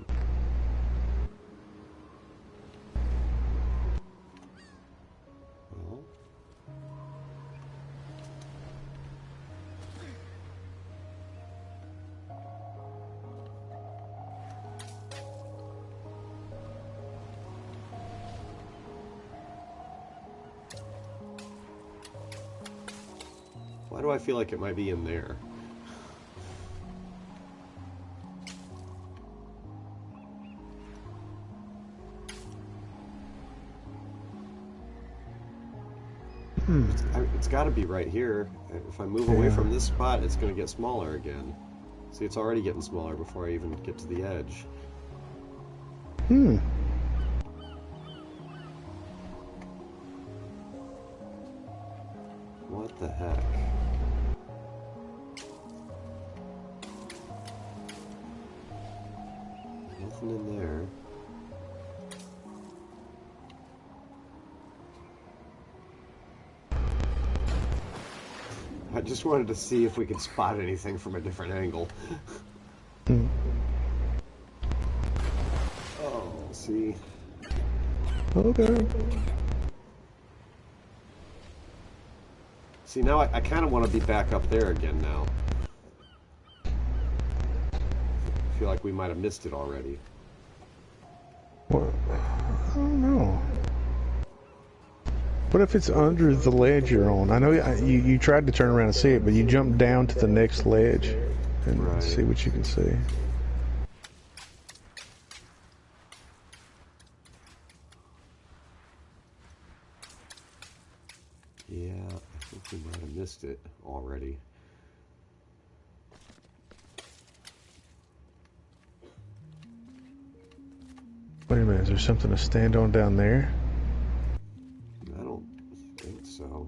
I feel like it might be in there? It's got to be right here. If I move away from this spot, it's going to get smaller again. See, it's already getting smaller before I even get to the edge. What the heck? Nothing in there. I just wanted to see if we could spot anything from a different angle. Oh, see. Okay. See, now I kind of want to be back up there again now. I feel like we might have missed it already. Well, I don't know. What if it's under the ledge you're on? I know you tried to turn around and see it, but you jumped down to the next ledge and see what you can see. Yeah, I think we might have missed it already. Wait a minute, is there something to stand on down there? I don't think so.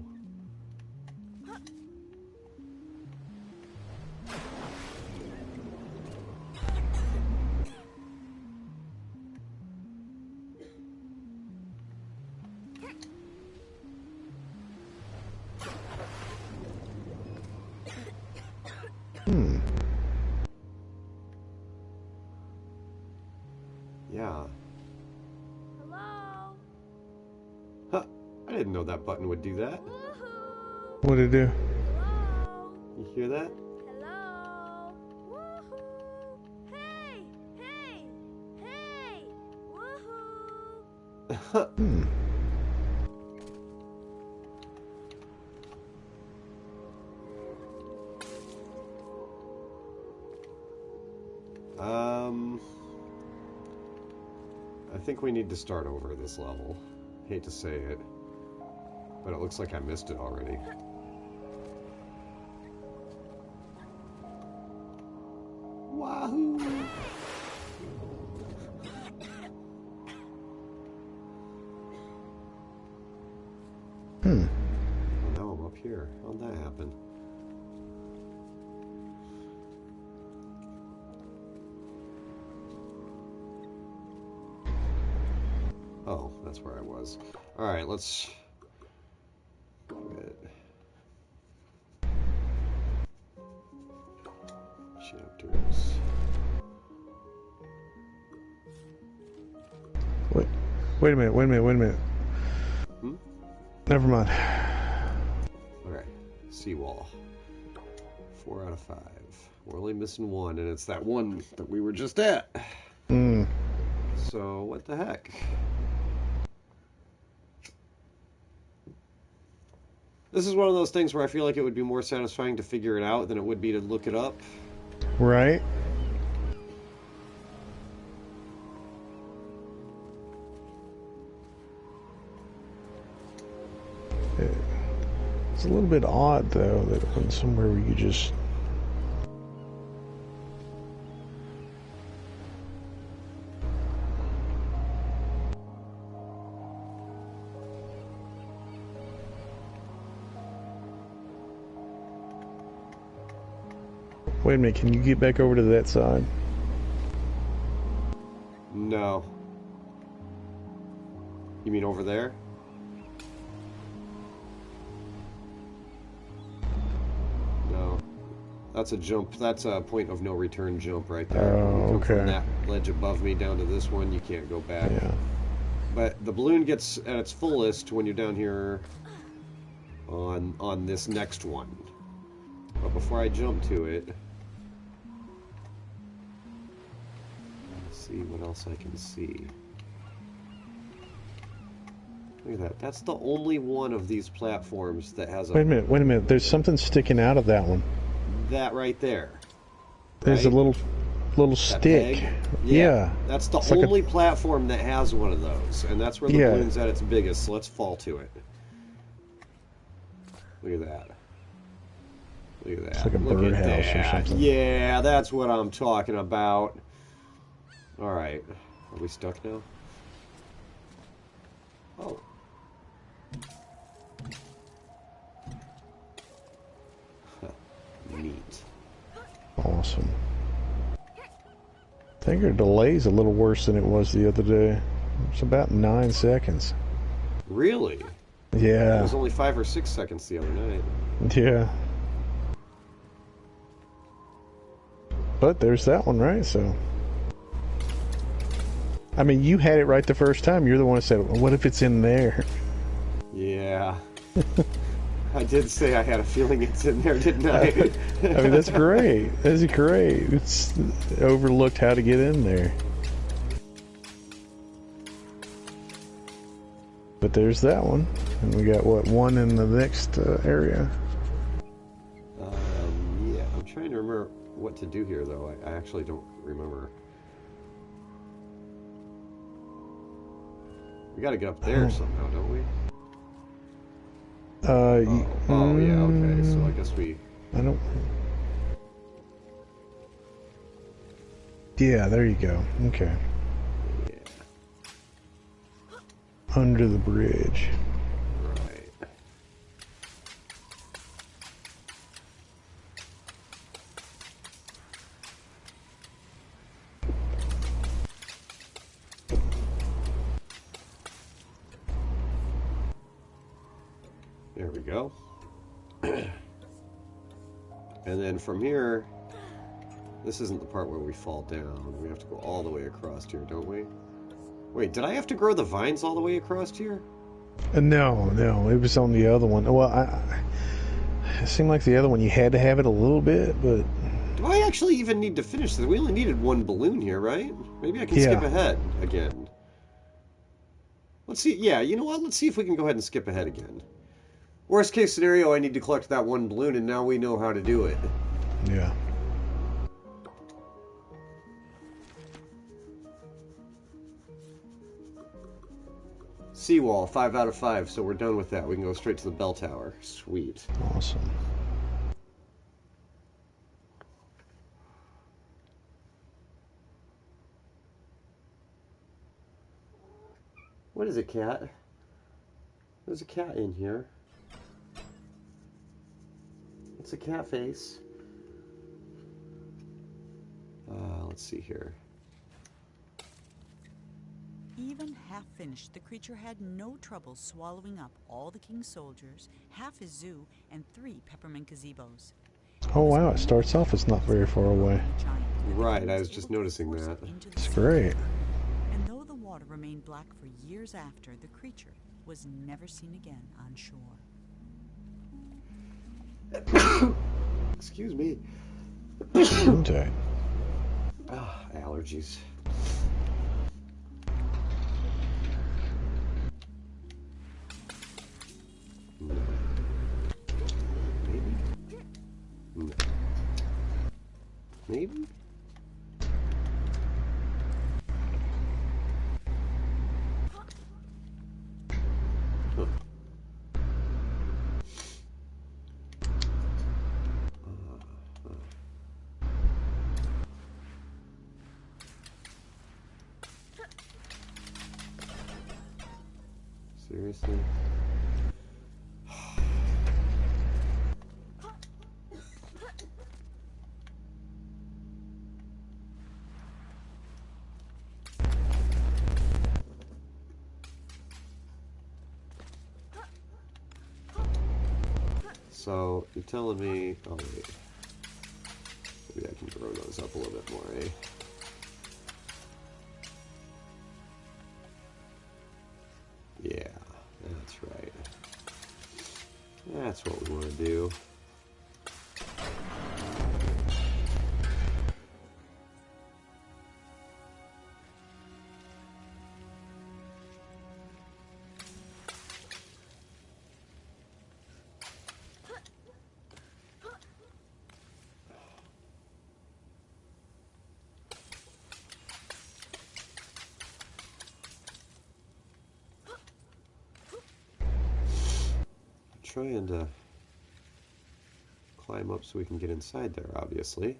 Yeah. Hello? Huh. I didn't know that button would do that. Woohoo! What did it do? Hello? You hear that? Hello? Woohoo! Hey! Hey! Hey! Woohoo! I think we need to start over this level. Hate to say it, but it looks like I missed it already. Wahoo! Well, now I'm up here. How'd that happen? Oh, that's where I was. Alright, let's... Chapters. Wait a minute. Never mind. Okay, seawall. 4 out of 5. We're only missing one, and it's that one that we were just at. So, what the heck? This is one of those things where I feel like it would be more satisfying to figure it out than it would be to look it up. Right? It's a little bit odd, though, that when somewhere where you just... Wait a minute, can you get back over to that side? No. You mean over there? No. That's a jump. That's a point of no return jump right there. Oh, You come from okay. that ledge above me down to this one, you can't go back. Yeah. But the balloon gets at its fullest when you're down here on this next one. But before I jump to it, let's see what else I can see. Look at that. That's the only one of these platforms that has Wait a minute, wait a minute. There's something sticking out of that one. that right there. There's a Right? little That stick. peg? Yeah. That's the It's like only platform that has one of those, and that's where the Yeah. balloon's at its biggest, so let's fall to it. Look at that. Look at that. It's like a Look at birdhouse or that. something. Yeah, that's what I'm talking about. Alright. Are we stuck now? Oh. Neat. Awesome. I think our delay's a little worse than it was the other day. It's about 9 seconds. Really? It Yeah. was only 5 or 6 seconds the other night. Yeah. But there's that one, right? So, I mean, you had it right the first time. You're the one who said, "What if it's in there?" Yeah. I did say I had a feeling it's in there, didn't I? I mean, that's great. That's great. It's overlooked how to get in there. But there's that one, and we got what, one in the next area. Yeah, I'm trying to remember what to do here, though. I actually don't remember. We gotta get up there somehow, don't we? Oh, yeah, okay. So I guess we... I don't. Yeah, there you go. Okay. Yeah, Under the bridge. right. There we go. And then from here, this isn't the part where we fall down. We have to go all the way across here, don't we? Wait, did I have to grow the vines all the way across here? No, it was on the other one. Well, it seemed like the other one you had to have it a little bit, but Do I actually even need to finish this? We only needed one balloon here, right? Maybe I can Yeah. skip ahead again. Let's see. Yeah, you know what? Let's see if we can go ahead and skip ahead again. Worst case scenario, I need to collect that one balloon, and now we know how to do it. yeah. Seawall, 5 out of 5, so we're done with that. We can go straight to the bell tower. Sweet. Awesome. What is it, cat? There's a cat in here. It's a cat face. Let's see here. Even half finished, the creature had no trouble swallowing up all the king's soldiers, half his zoo, and 3 peppermint gazebos. Oh wow, it starts off as not very far away. Giant, and the Right, king I was was just able to noticing force that. it into the It's sea. great. And though the water remained black for years after, the creature was never seen again on shore. Excuse me. Okay. Allergies. No. Maybe? No. Maybe? Huh. Seriously? So, you're telling me... Oh, wait. Maybe I can grow those up a little bit more, eh? Yeah, that's right. That's what we want to do. trying to climb up so we can get inside there, obviously.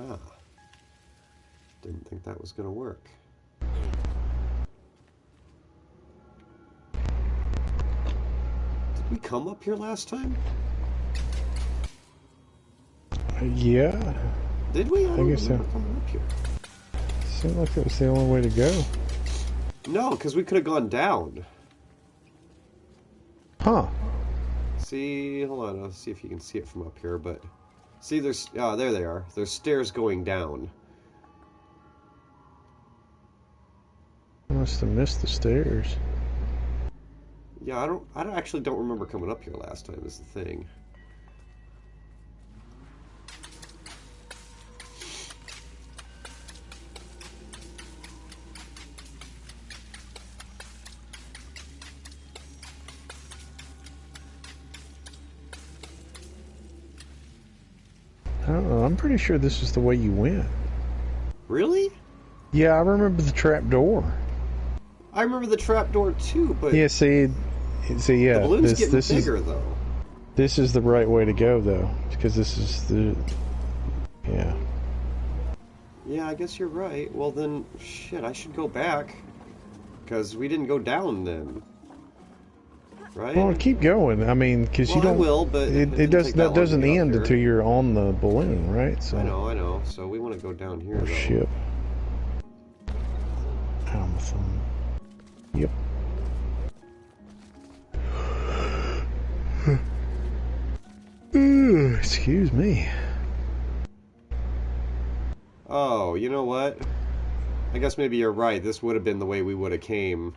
Ah. Didn't think that was going to work. Did we come up here last time? Yeah. Did we? I guess so. Coming up here. Seemed like that was the only way to go. No, because we could have gone down. Huh. See, hold on. I'll see if you can see it from up here. But see, there's there they are. There's stairs going down. I must have missed the stairs. Yeah, I actually don't remember coming up here last time. Is the thing. I don't know. I'm pretty sure this is the way you went. Really? Yeah, I remember the trap door. I remember the trap door too, but Yeah, see, yeah. the balloon's getting this bigger is, though. This is the right way to go, though, because this is the. Yeah. Yeah, I guess you're right. Well then, shit, I should go back. Because we didn't go down then. Right? Well, keep going. I mean, because Well, you don't. I will, but it does. That doesn't end until you're on the balloon, right? So. I know. So we want to go down here, Oh, though. ship. Ow, my thumb. Yep. Ooh, excuse me. Oh, you know what? I guess maybe you're right. This would have been the way we would have came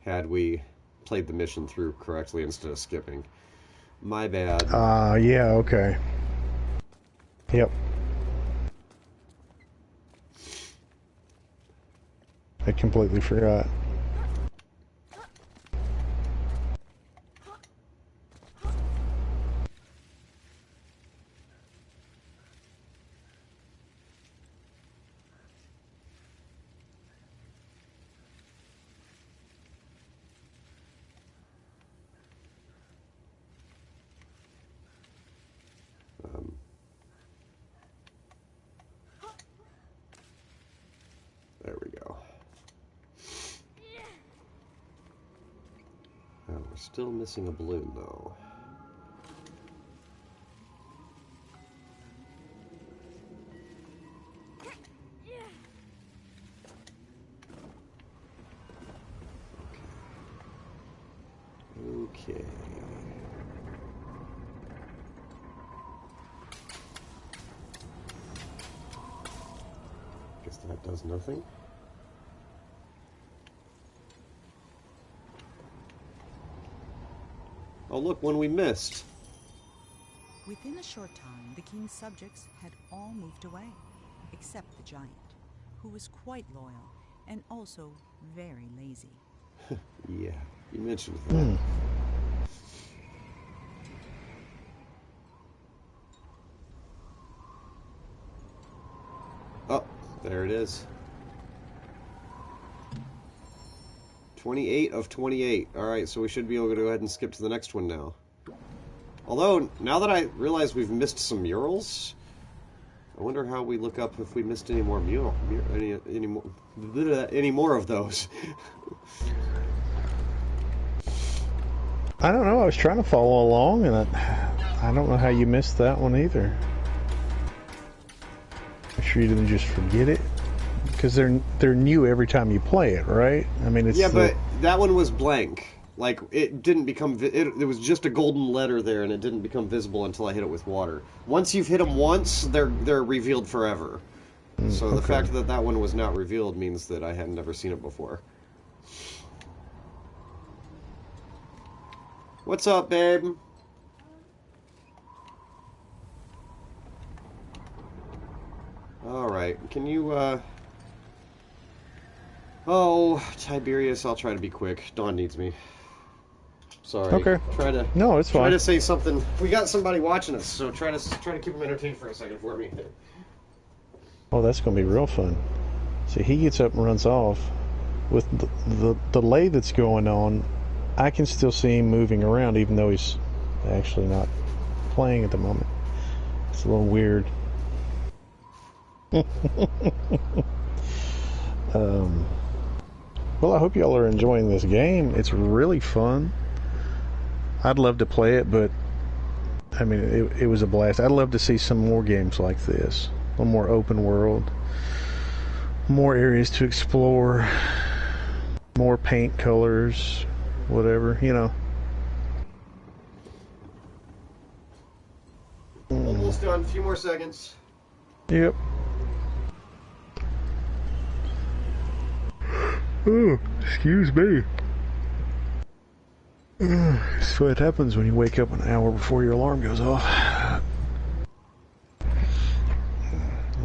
had we played the mission through correctly instead of skipping. My bad. Yeah, okay. Yep. I completely forgot. There we go. Oh, we're still missing a balloon, though. Okay. Guess that does nothing. Oh, look, one we missed. Within a short time, the king's subjects had all moved away, except the giant, who was quite loyal and also very lazy. Yeah, you mentioned that. Oh, there it is. 28 of 28. Alright, so we should be able to go ahead and skip to the next one now. Although, now that I realize we've missed some murals, I wonder how we look up if we missed any more any more of those. I don't know. I was trying to follow along, and I don't know how you missed that one either. Make sure you didn't just forget it, because they're new every time you play it, right? I mean, it's but that one was blank. Like, it didn't become... It was just a golden letter there, and it didn't become visible until I hit it with water. Once you've hit them once, they're revealed forever. So the fact that that one was not revealed means that I had never seen it before. What's up, babe? Alright, can you, Oh, Tiberius, I'll try to be quick. Dawn needs me. Sorry. Okay. No, it's fine. Try to say something. We got somebody watching us, so try to keep them entertained for a second for me. Oh, that's going to be real fun. See, he gets up and runs off. With the delay that's going on, I can still see him moving around, even though he's actually not playing at the moment. It's a little weird. Well, I hope y'all are enjoying this game. It's really fun. I'd love to play it, but I mean, it was a blast. I'd love to see some more games like this. A little more open world, more areas to explore, more paint colors, whatever, you know. Almost done. A few more seconds. Yep. Oh, excuse me. So it happens when you wake up an hour before your alarm goes off.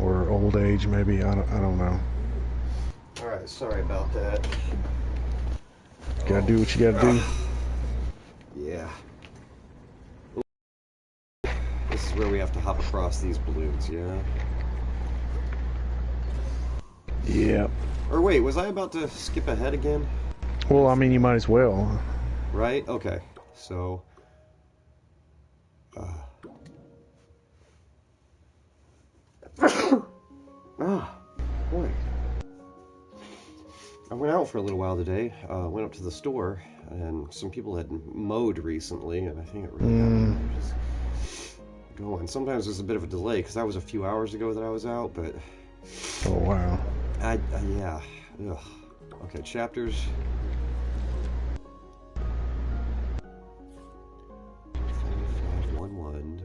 Or old age, maybe. I don't know. Alright, sorry about that. Gotta do what you gotta do. Yeah. This is where we have to hop across these balloons, yeah? Yep. Or wait, was I about to skip ahead again? Well, I mean, you might as well. Right? Okay. So... boy. I went out for a little while today. Went up to the store, and some people had mowed recently, and I think it really happened. Just going. Sometimes there's a bit of a delay, because that was a few hours ago that I was out, but... Oh, wow. yeah. Ugh. Okay, chapters... 511.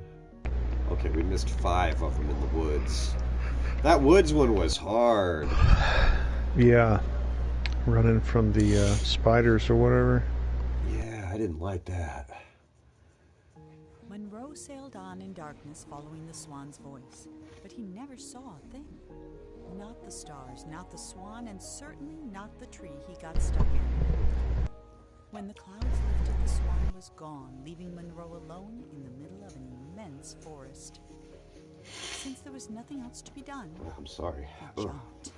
Okay, we missed 5 of them in the woods. That woods one was hard. Yeah. Running from the spiders or whatever. Yeah, I didn't like that. Monroe sailed on in darkness following the Swan's voice, but he never saw a thing. Not the stars, not the Swan, and certainly not the tree he got stuck in. When the clouds lifted, the Swan was gone, leaving Monroe alone in the middle of an immense forest. Since there was nothing else to be done, I'm sorry. he Ugh. jumped.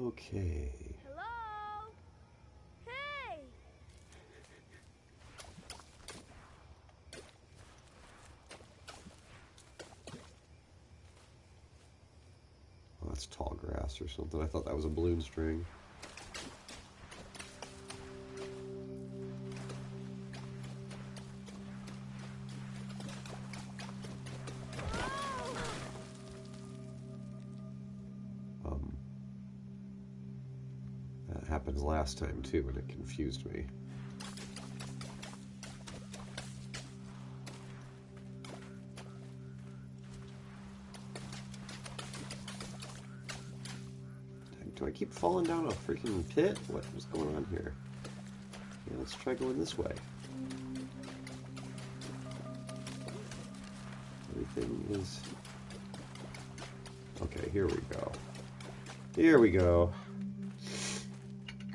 Okay. Hello? Hey! Oh, that's tall grass or something. I thought that was a balloon string. That happened last time too, and it confused me. Do I keep falling down a freaking pit? What's going on here? Yeah, let's try going this way. Everything is... Okay, here we go. Here we go.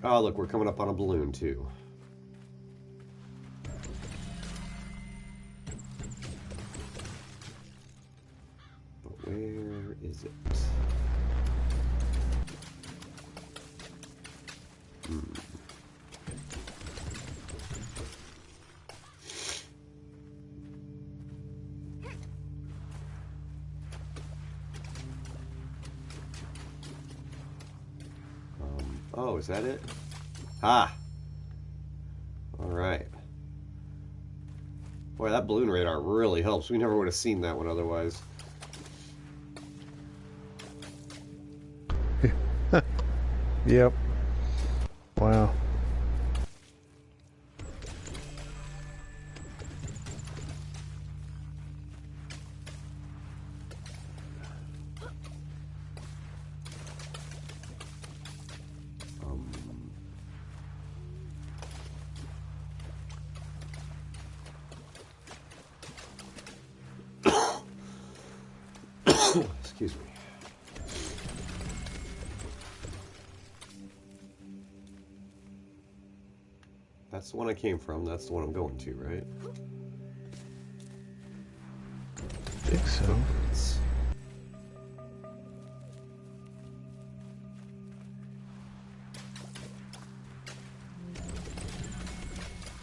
Oh, look, we're coming up on a balloon, too. But where is it? Oh, is that it? Ah! Alright. Boy, that balloon radar really helps. We never would have seen that one otherwise. Yep. Wow. Excuse me. that's the one I came from. That's the one I'm going to, right? I think so.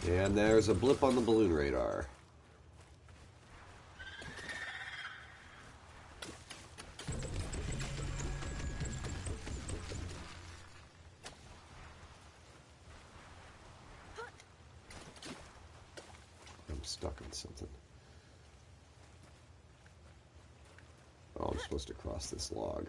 And there's a blip on the balloon radar. I'm stuck on something. Oh, I'm supposed to cross this log.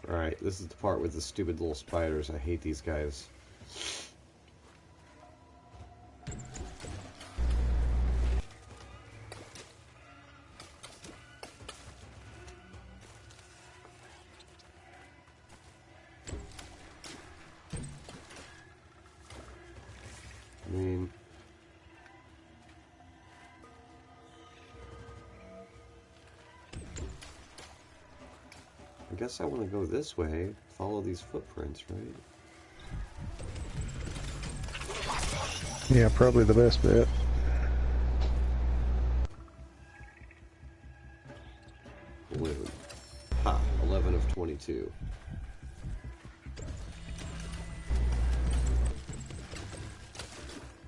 Alright, this is the part with the stupid little spiders. I hate these guys. I mean... I guess I want to go this way, follow these footprints, right? Yeah, probably the best bet. Balloon. Ha! 11 of 22.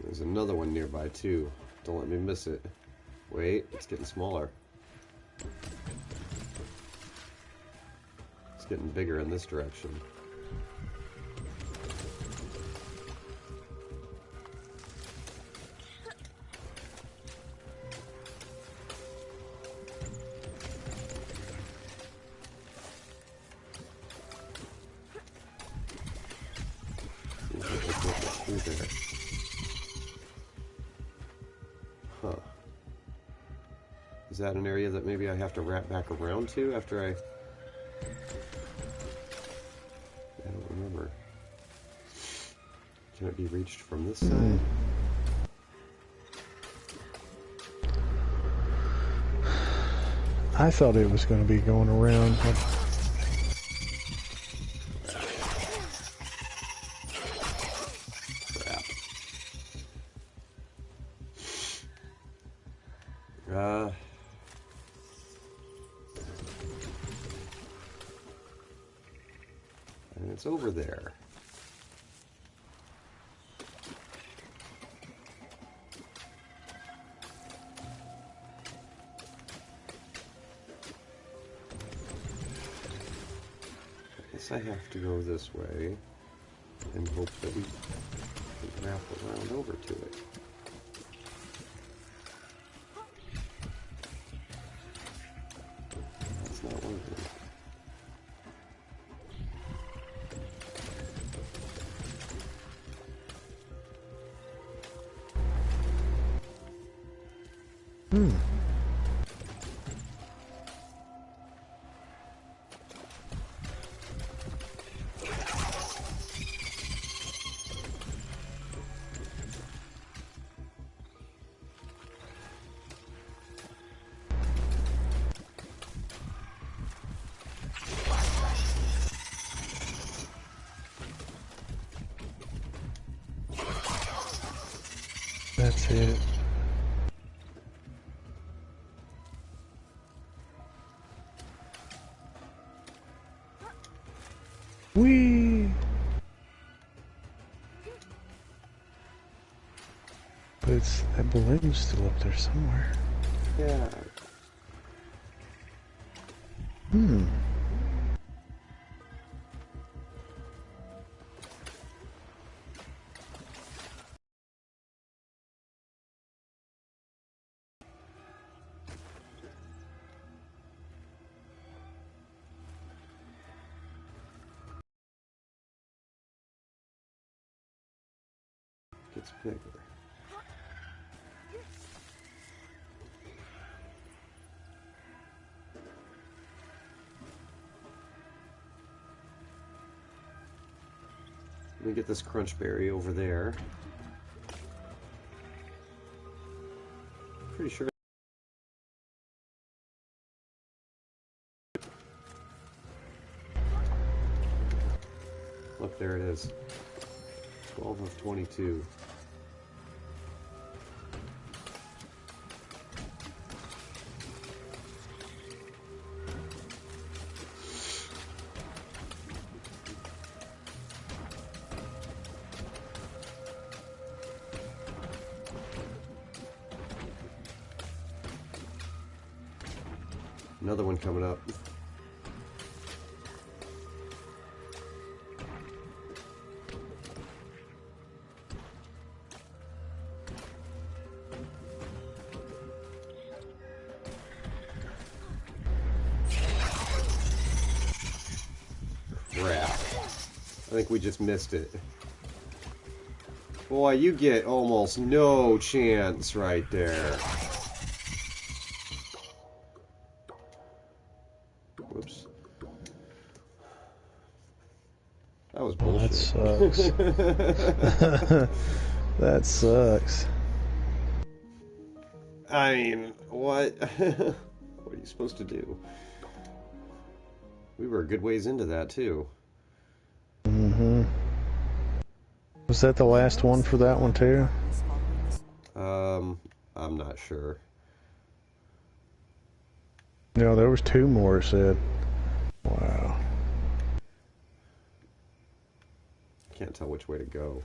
There's another one nearby, too. Don't let me miss it. Wait, it's getting smaller. It's getting bigger in this direction. Seems like I can't get through there. Huh. Is that an area that maybe I have to wrap back around to after I don't remember. Can it be reached from this side? I thought it was going to be going around. Crap. And it's over there. I guess I have to go this way and hope that we can wrap around over to it. That's not working. That's it. Whee! But it's, that balloon's still up there somewhere. Yeah. Gets bigger. Let me get this crunch berry over there. Pretty sure there it is. 12 of 22. Another one coming up. Crap. I think we just missed it. Boy, you get almost no chance right there. Whoops. That was bullshit. That sucks. That sucks. I mean, what? What are you supposed to do? We were a good ways into that, too. Mm-hmm. Was that the last one for that one, too? I'm not sure. No, there was 2 more, it said. Wow. Can't tell which way to go.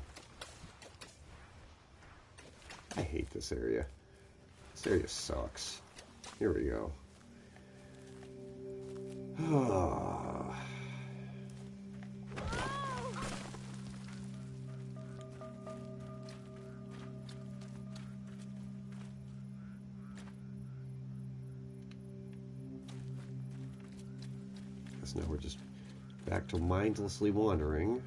I hate this area. This area sucks. Here we go. Guess now we're just back to mindlessly wandering.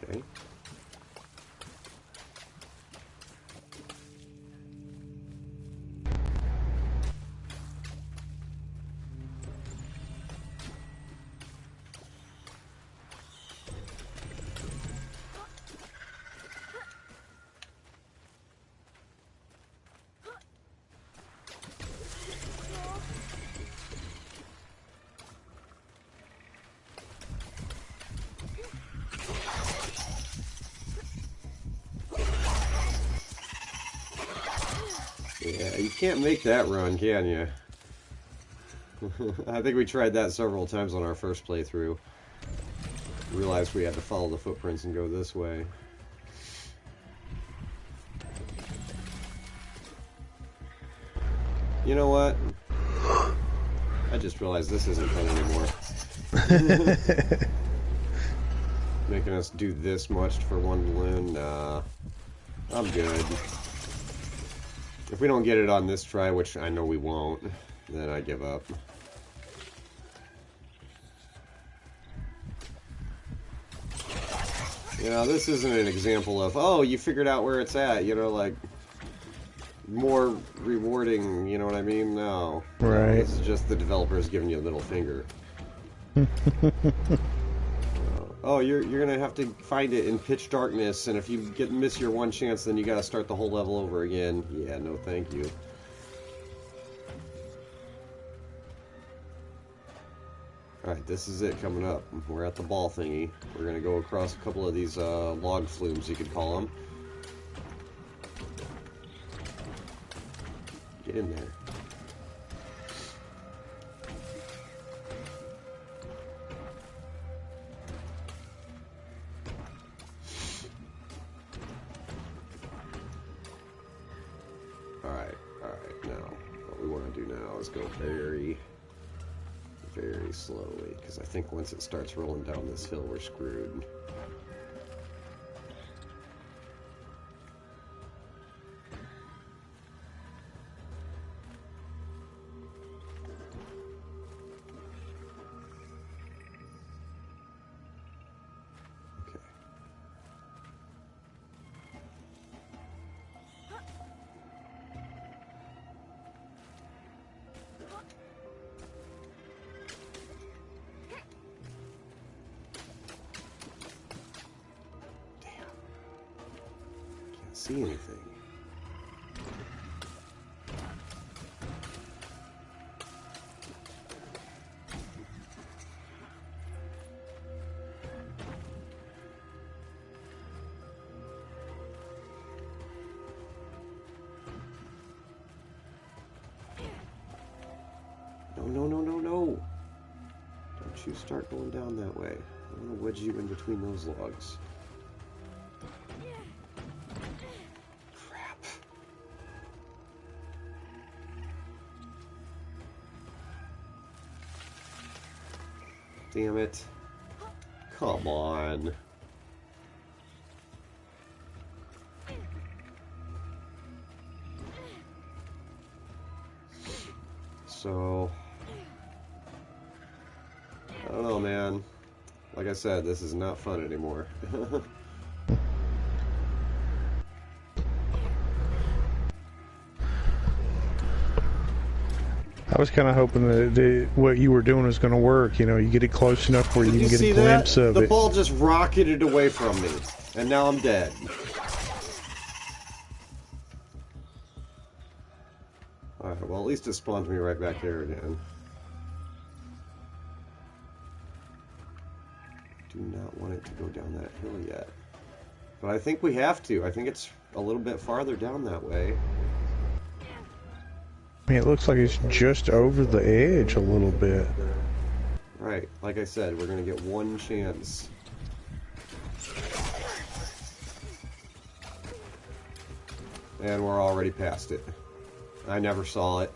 Okay. Yeah, you can't make that run, can you? I think we tried that several times on our first playthrough. Realized we had to follow the footprints and go this way. You know what? I just realized this isn't fun anymore. Making us do this much for one balloon? Nah. I'm good. If we don't get it on this try, which I know we won't, then I give up. You know, this isn't an example of, oh, you figured out where it's at, you know, like, more rewarding, you know what I mean? No. Right. This is just the developers giving you a middle finger. Oh, you're gonna have to find it in pitch darkness, and if you miss your one chance, then you gotta start the whole level over again. Yeah, no thank you. Alright, this is it coming up. We're at the ball thingy. We're gonna go across a couple of these log flumes, you could call them. Get in there. Alright, now, what we want to do now is go very slowly, because I think once it starts rolling down this hill, we're screwed. see anything. No, no, no, no, no. Don't you start going down that way. I'm going to wedge you in between those logs. Crap. Damn it. Come on. So, I don't know, man. Like I said, this is not fun anymore. I was kind of hoping that what you were doing was going to work. You know, you get it close enough where you can get a glimpse of it. The ball just rocketed away from me, and now I'm dead. Alright, well, at least it spawns me right back there again. Do not want it to go down that hill yet. But I think we have to. I think it's a little bit farther down that way. I mean, it looks like it's just over the edge a little bit. Right, like I said, we're going to get one chance. And we're already past it. I never saw it.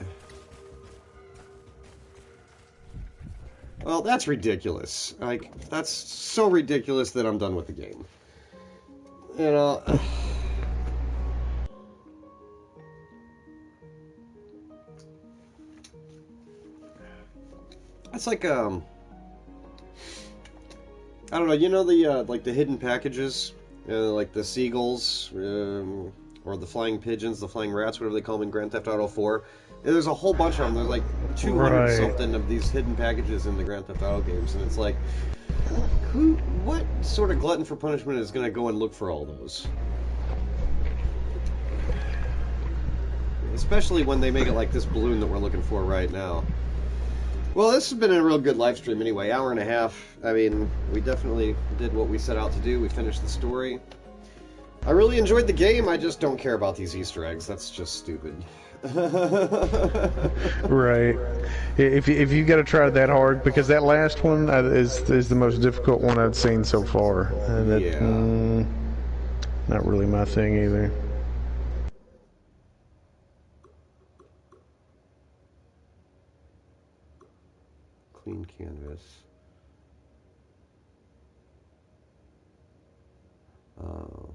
Well, that's ridiculous. Like, that's so ridiculous that I'm done with the game. You know... It's like, I don't know, you know the, like the hidden packages? Like the seagulls, or the flying pigeons, the flying rats, whatever they call them in Grand Theft Auto 4. And there's a whole bunch of them. There's like 200 something of these hidden packages in the Grand Theft Auto games, and it's like, what sort of glutton for punishment is going to go and look for all those? Especially when they make it like this balloon that we're looking for right now. Well, this has been a real good live stream anyway, hour and a half. I mean, we definitely did what we set out to do. We finished the story. I really enjoyed the game, I just don't care about these Easter eggs. That's just stupid. Right. If you got to try that hard, because that last one is the most difficult one I've seen so far. And that, Yeah. Not really my thing either. Clean canvas. Oh.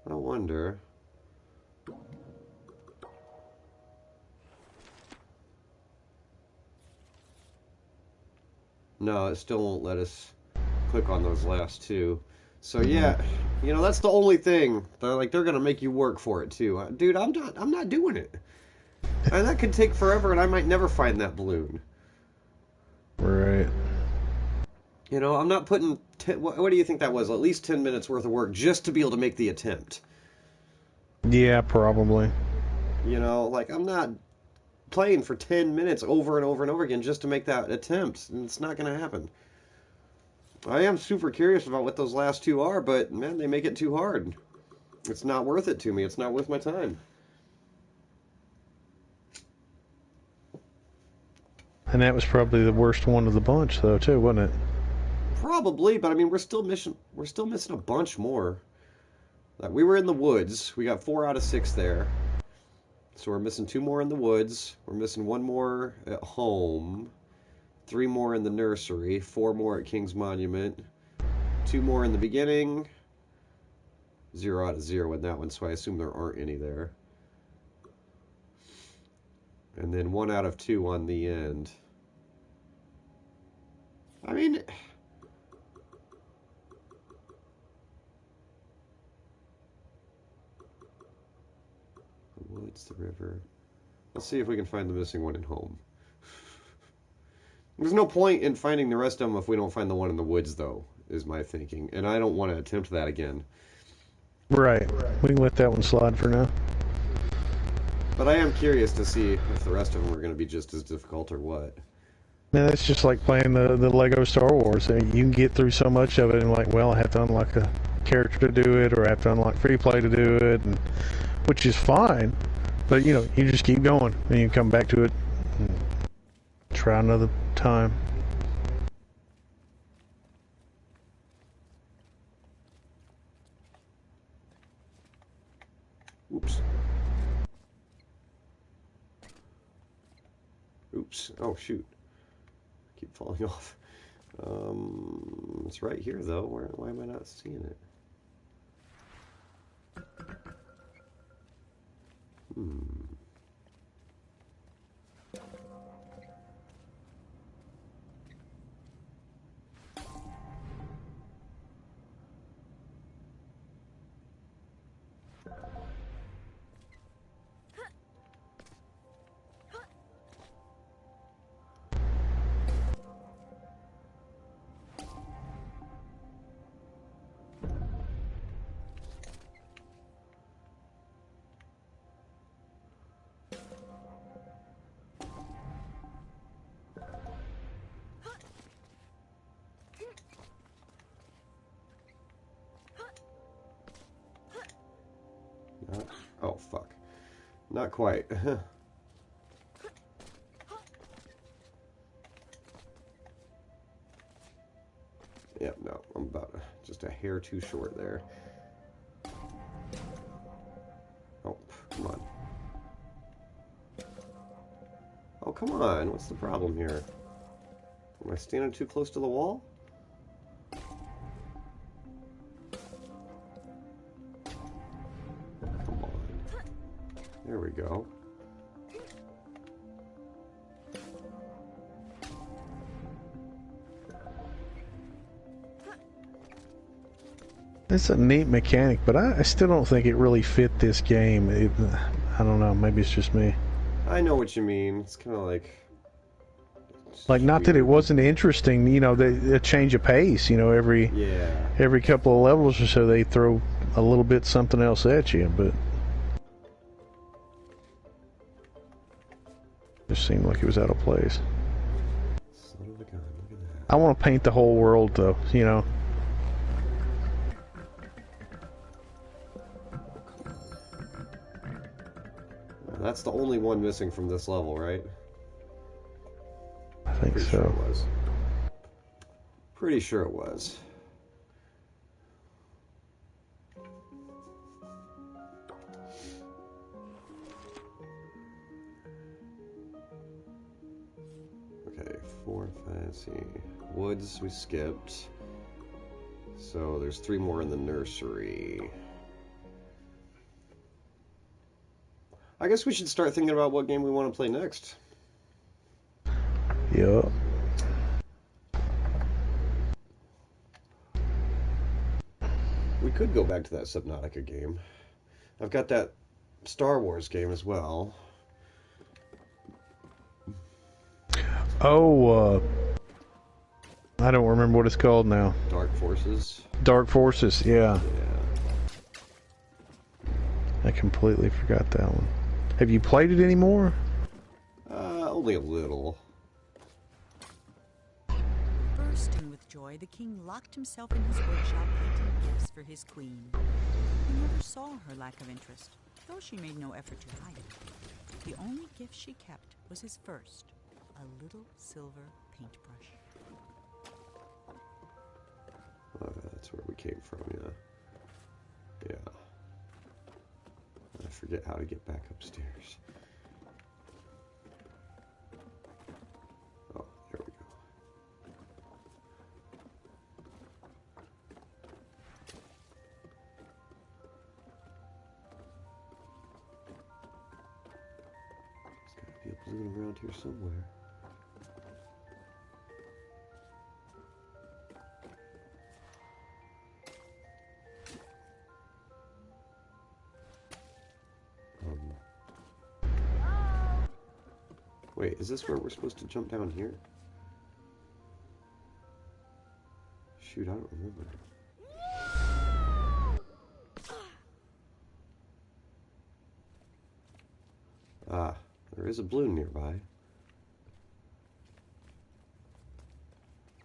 I wonder. No, it still won't let us click on those last two. So yeah, you know, that's the only thing. They're gonna make you work for it too. Dude, I'm not doing it. And that could take forever, and I might never find that balloon. Right. You know, I'm not putting... what do you think that was? At least 10 minutes worth of work just to be able to make the attempt. Yeah, probably. You know, like, I'm not playing for 10 minutes over and over and over again just to make that attempt. It's not going to happen. I am super curious about what those last two are, but, man, they make it too hard. It's not worth it to me. It's not worth my time. And that was probably the worst one of the bunch, though, too, wasn't it? Probably, but I mean, we're still missing a bunch more. Like, we were in the woods. We got 4 out of 6 there. So we're missing 2 more in the woods. We're missing 1 more at home. 3 more in the nursery. 4 more at King's Monument. 2 more in the beginning. 0 out of 0 in that one, so I assume there aren't any there. And then 1 out of 2 on the end. I mean... the woods, the river... Let's see if we can find the missing one at home. There's no point in finding the rest of them if we don't find the one in the woods, though, is my thinking. And I don't want to attempt that again. Right. We can let that one slide for now. But I am curious to see if the rest of them are going to be just as difficult or what. Man, that's just like playing the Lego Star Wars. You can get through so much of it and like, well, I have to unlock a character to do it, or I have to unlock free play to do it, and, which is fine. But, you know, you just keep going, and you come back to it and try another time. Oops. Oops. Oh, shoot. I keep falling off. It's right here, though. Why am I not seeing it? Oh, fuck. Not quite. Yep, no, I'm about just a hair too short there. Oh, come on. Oh, come on. What's the problem here? Am I standing too close to the wall? Come on. There we go. It's a neat mechanic, but I still don't think it really fit this game. I don't know, maybe it's just me. I know what you mean. It's kind of like... Like, not that it wasn't interesting, you know, a change of pace, you know, every couple of levels or so they throw a little bit something else at you, but it just seemed like it was out of place. Son of a gun, look at that. I want to paint the whole world, though, you know. That's the only one missing from this level, right? I think Pretty so. sure it was. Pretty sure it was. Okay, 4, 5, let's see. Woods, we skipped. So there's 3 more in the nursery. I guess we should start thinking about what game we want to play next. Yeah. We could go back to that Subnautica game. I've got that Star Wars game as well. Oh, I don't remember what it's called now. Dark Forces. Dark Forces, yeah. Yeah. I completely forgot that one. Have you played it anymore? Only a little. Bursting with joy, the king locked himself in his workshop painting gifts for his queen. He never saw her lack of interest, though she made no effort to hide it. The only gift she kept was his first, a little silver paintbrush. That's where we came from, yeah. Yeah. I forget how to get back upstairs. Oh, there we go. There's gotta be a balloon around here somewhere. Wait, is this where we're supposed to jump down here? Shoot, I don't remember. Ah, there is a balloon nearby.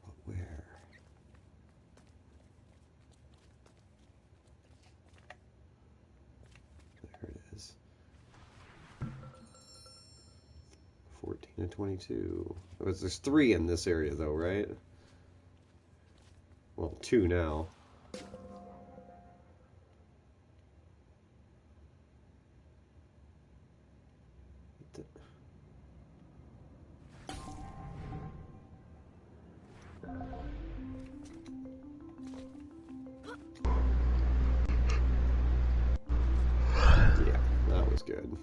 But where? There it is. 14 and 22. Oh, there's 3 in this area, though, right? Well, 2 now. Yeah, that was good.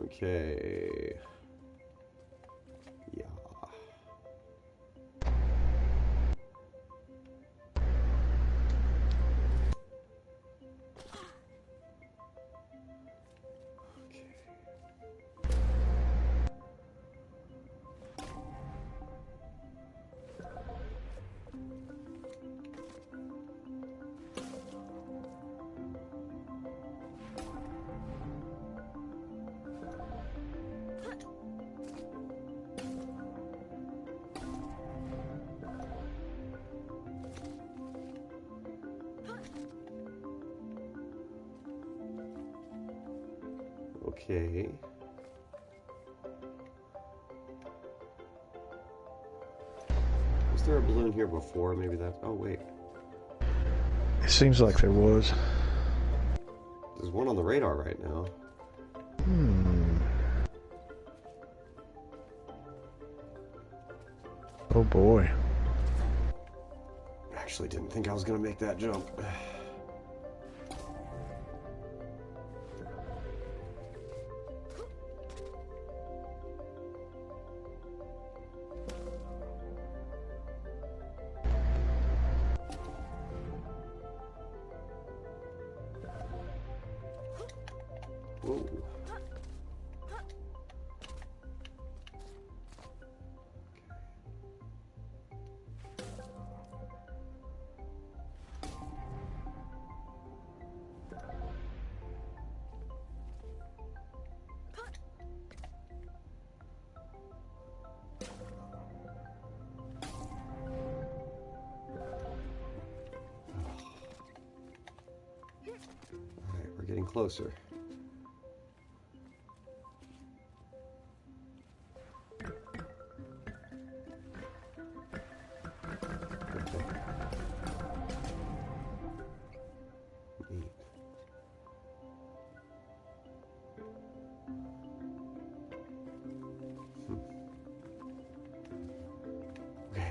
Okay. Yeah. Okay. Was there a balloon here before? Maybe that. Oh, wait. It seems like there was. There's one on the radar right now. Oh boy. Actually, didn't think I was going to make that jump. Whoa. Alright, we're getting closer. Neat. Okay.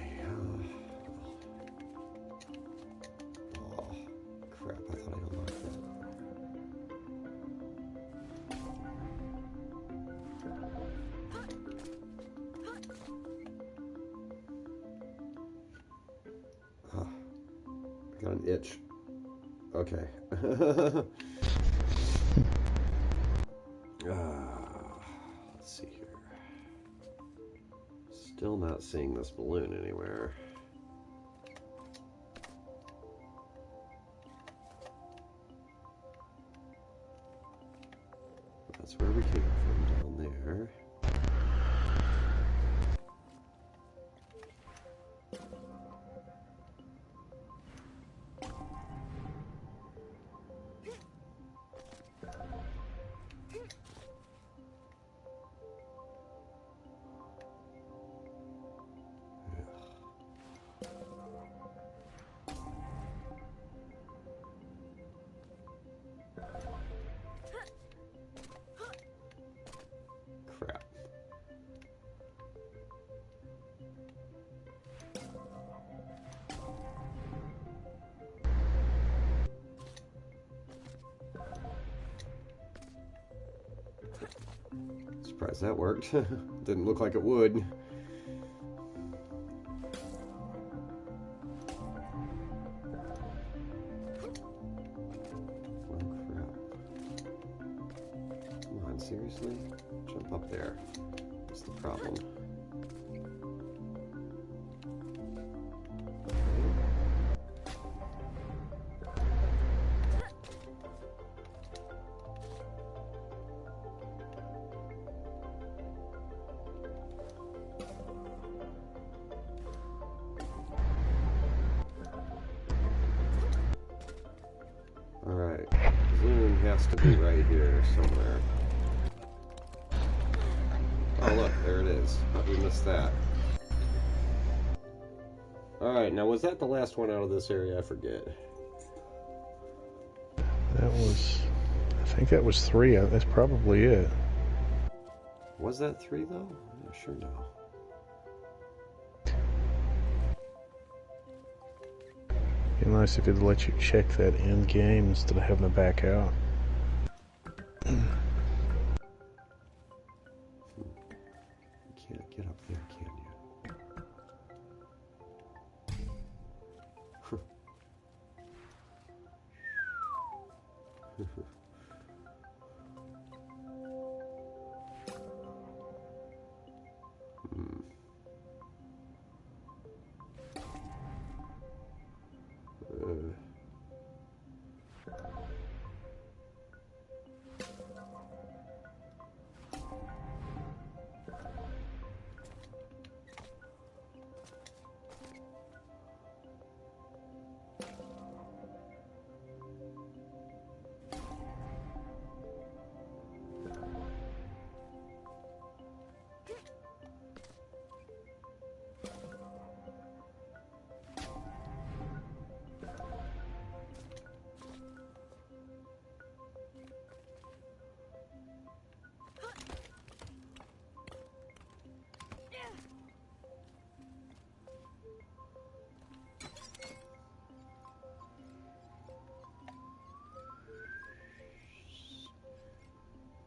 Oh, crap. I thought I unlocked that. Ah, I got an itch. Okay. Let's see here. Still not seeing this balloon anywhere. That's where we came from, down there. surprised that worked. Didn't look like it would. Seriously? Jump up there. What's the problem? Alright. Zoom has to be right here somewhere. Oh look, there it is. How'd we miss that? Alright, now was that the last one out of this area? I forget. That was... I think that was 3. That's probably it. Was that 3 though? I'm not sure now. It'd be nice if it'd let you check that end game instead of having to back out. Get up there, can you?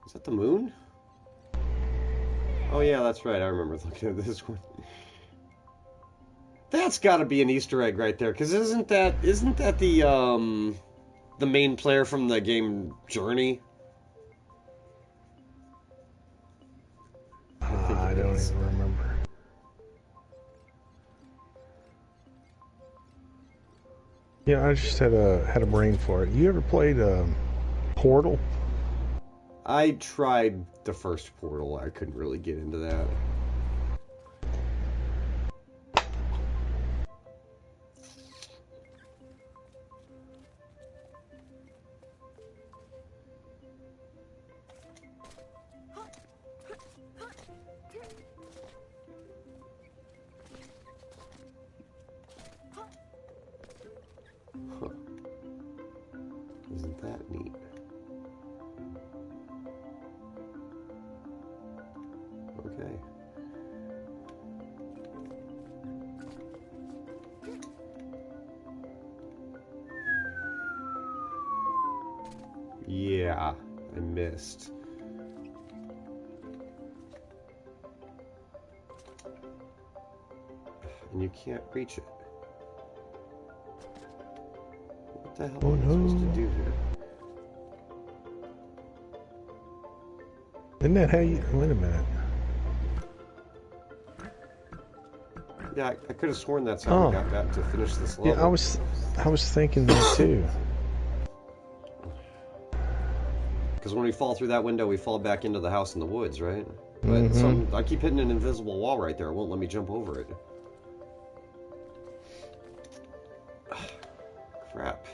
Is that the moon? Oh yeah, that's right. I remember looking at this one. That's got to be an Easter egg right there, because isn't that the main player from the game Journey? I don't even remember. Yeah, I just had a brain for it. You ever played Portal? I tried the first Portal. I couldn't really get into that. Huh. Isn't that neat? Okay. Yeah, I missed. And you can't reach it. What the hell am I supposed to do here? Isn't that how you... Wait a minute. Yeah, I could have sworn that's how we got back to finish this level. Yeah, I was thinking that too. Because when we fall through that window, we fall back into the house in the woods, right? But I keep hitting an invisible wall right there. It won't let me jump over it. Crap.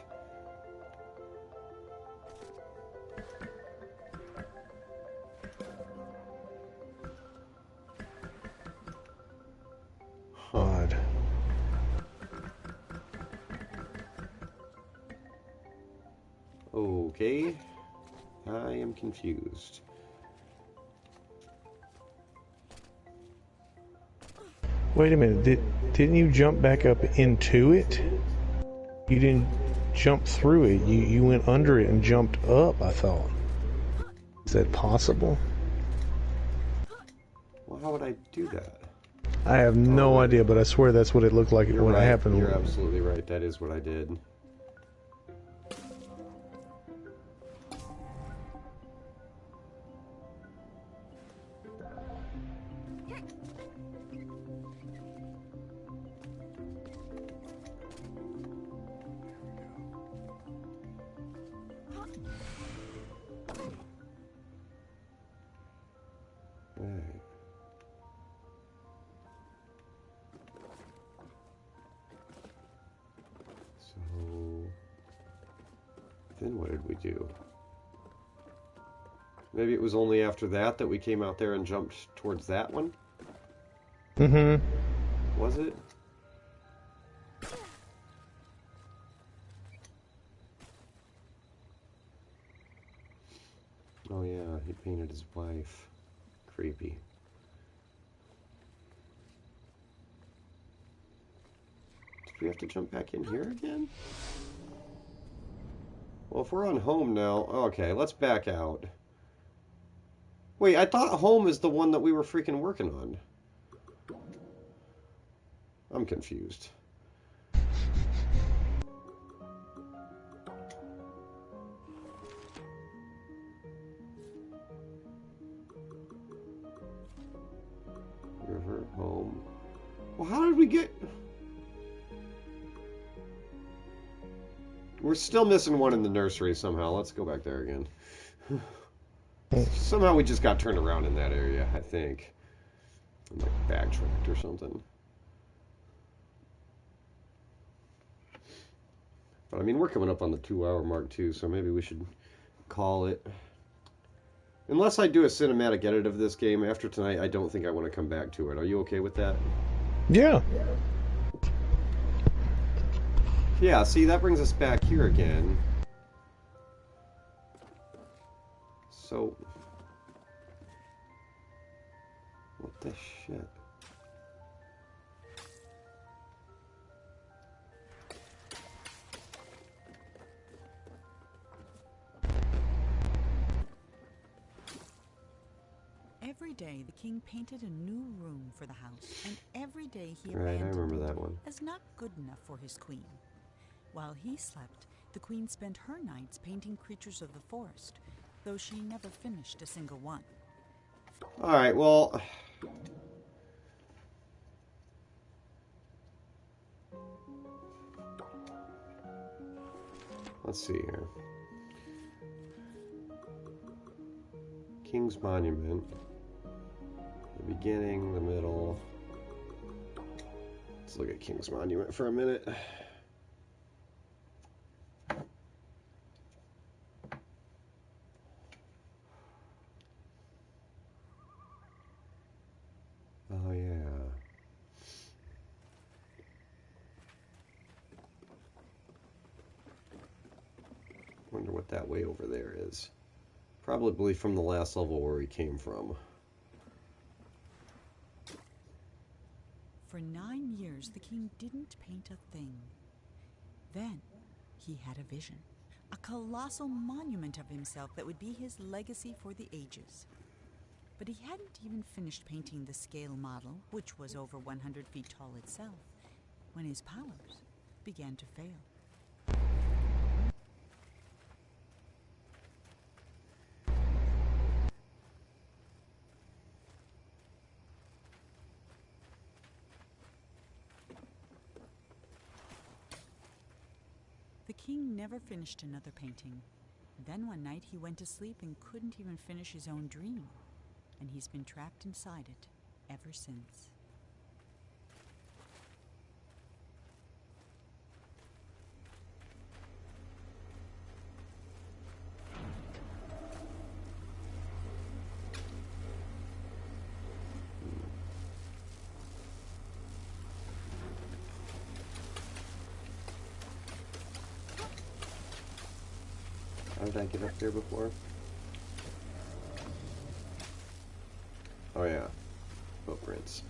Odd. Okay. I am confused. Wait a minute. Didn't you jump back up into it? You didn't jump through it. You went under it and jumped up, I thought. Is that possible? I do that? I have no idea, but I swear that's what it looked like You're when right. it happened. You're absolutely right. That is what I did. Right. So then what did we do? Maybe it was only after that that we came out there and jumped towards that one? Mm-hmm. Was it? Oh yeah, he painted his wife. Creepy. Did we have to jump back in here again? Well, if we're on home now, okay, let's back out. Wait, I thought home is the one that we were freaking working on. I'm confused. River, home. Well, how did we get... We're still missing one in the nursery somehow. Let's go back there again. Somehow we just got turned around in that area, I think. I'm like backtracked or something. But I mean, we're coming up on the 2-hour mark too, so maybe we should call it. Unless I do a cinematic edit of this game after tonight, I don't think I want to come back to it. Are you okay with that? Yeah. Yeah, see, that brings us back here again. So... What the shit? Every day, the king painted a new room for the house, and every day he Right, I abandoned remember it that one. as not good enough for his queen. While he slept, the queen spent her nights painting creatures of the forest, though she never finished a single one. Alright, well... Let's see here. King's Monument. The beginning, the middle. Let's look at King's Monument for a minute. Oh, yeah. Wonder what that way over there is. Probably from the last level where we came from. For 9 years, the king didn't paint a thing. Then, he had a vision. A colossal monument of himself that would be his legacy for the ages. But he hadn't even finished painting the scale model, which was over 100 feet tall itself, when his powers began to fail. The king never finished another painting. Then one night he went to sleep and couldn't even finish his own dream. And he's been trapped inside it ever since. How did I get up there before? Oh yeah, footprints.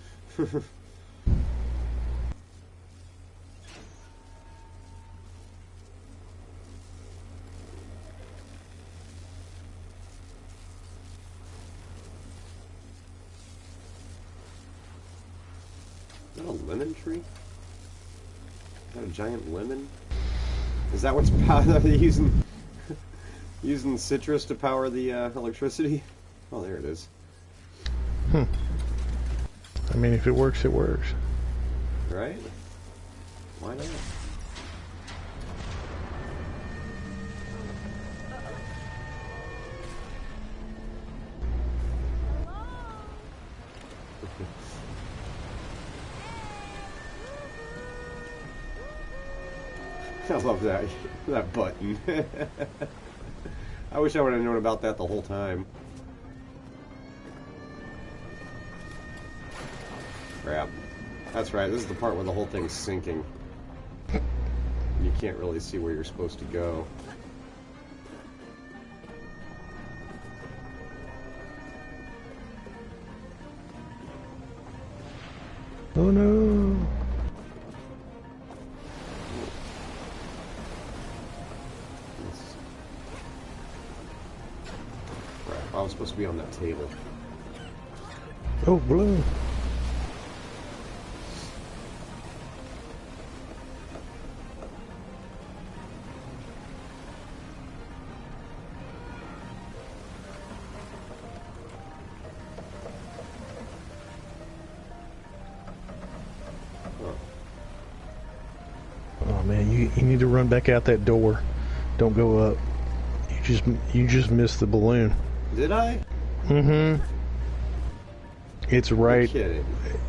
Is that a lemon tree? Is that a giant lemon? Is that what's using citrus to power the electricity? Oh, there it is. I mean, if it works, it works. Right? Why not? I love that button. I wish I would have known about that the whole time. Crap. That's right, this is the part where the whole thing's sinking. You can't really see where you're supposed to go. Oh no! I was supposed to be on that table. Oh, blue. Oh man, you need to run back out that door. Don't go up. You just missed the balloon. Did I? Mm-hmm. It's right. You're kidding.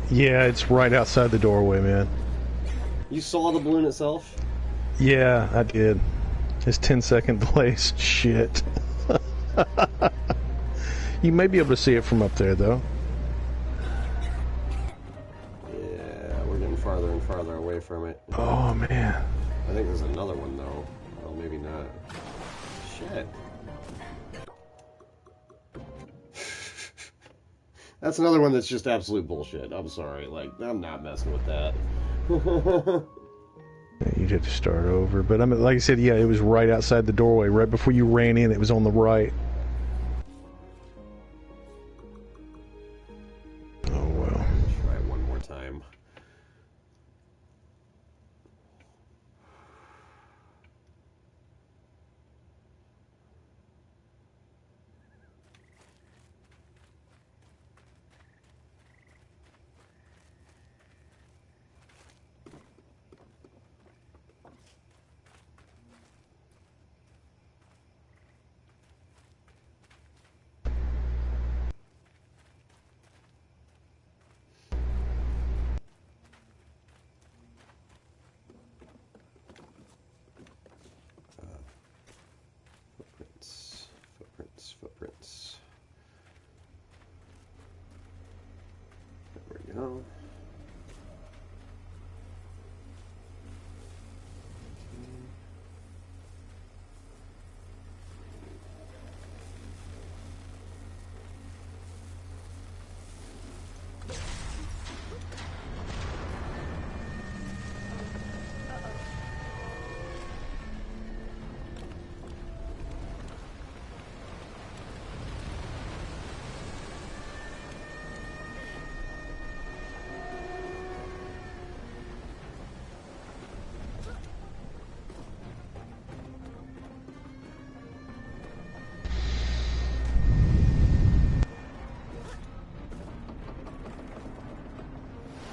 Yeah, it's right outside the doorway, man. You saw the balloon itself? Yeah, I did. It's 10-second delays. Shit. You may be able to see it from up there, though. Yeah, we're getting farther and farther away from it. Oh, man. I think there's another one, though. Well, maybe not. Shit. That's another one that's just absolute bullshit. I'm sorry. Like, I'm not messing with that. You'd have to start over. But I mean, like I said, yeah, it was right outside the doorway. Right before you ran in, it was on the right. Oh, well. Try it one more time. Footprints. There we go.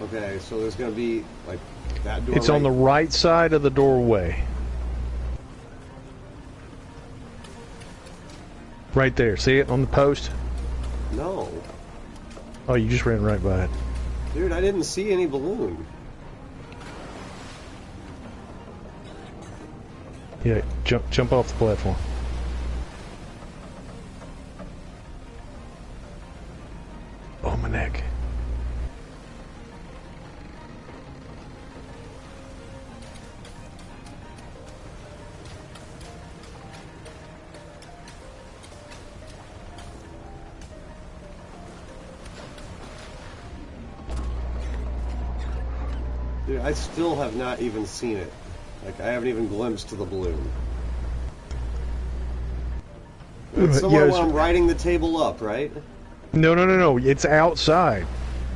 Okay, so there's gonna be like that door. It's on the right side of the doorway. Right there. See it on the post? No. Oh, you just ran right by it. Dude, I didn't see any balloon. Yeah, jump off the platform. Oh, my neck. Dude, I still have not even seen it. Like, I haven't even glimpsed the balloon. It's somewhere where I'm riding the table up, right? No. It's outside.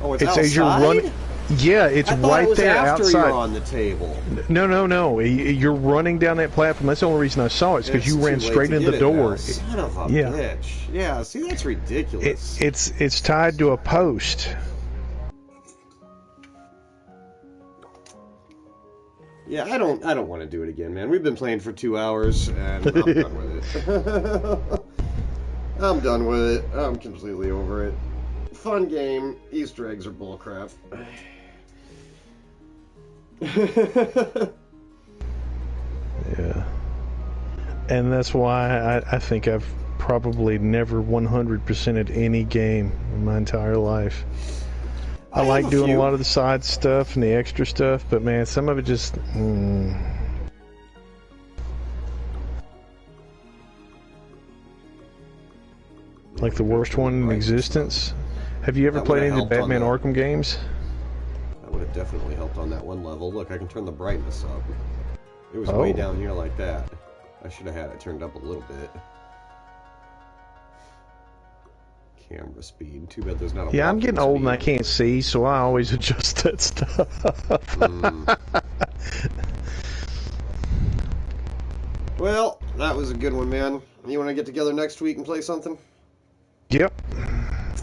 Oh, it's outside? As you're running. Yeah, it's I thought right it was there after outside. you're on the table. No. You're running down that platform. That's the only reason I saw it. It's because you ran too late straight to in get the it now. door. Son of a Yeah. bitch. Yeah, see, that's ridiculous. It's tied to a post. Yeah, I don't want to do it again, man. We've been playing for 2 hours, and I'm done with it. I'm done with it. I'm completely over it. Fun game. Easter eggs are bullcrap. Yeah. And that's why I think I've probably never 100%ed any game in my entire life. I like doing a lot of the side stuff and the extra stuff, but man, some of it just... Like the worst one in existence. Have you ever played any of the Batman Arkham games? That would have definitely helped on that one level. Look, I can turn the brightness up. It was way down here like that. I should have had it turned up a little bit. Camera speed. Too bad there's not a... Yeah, I'm getting old and I can't see, so I always adjust that stuff. Well, that was a good one, man. You want to get together next week and play something? Yep.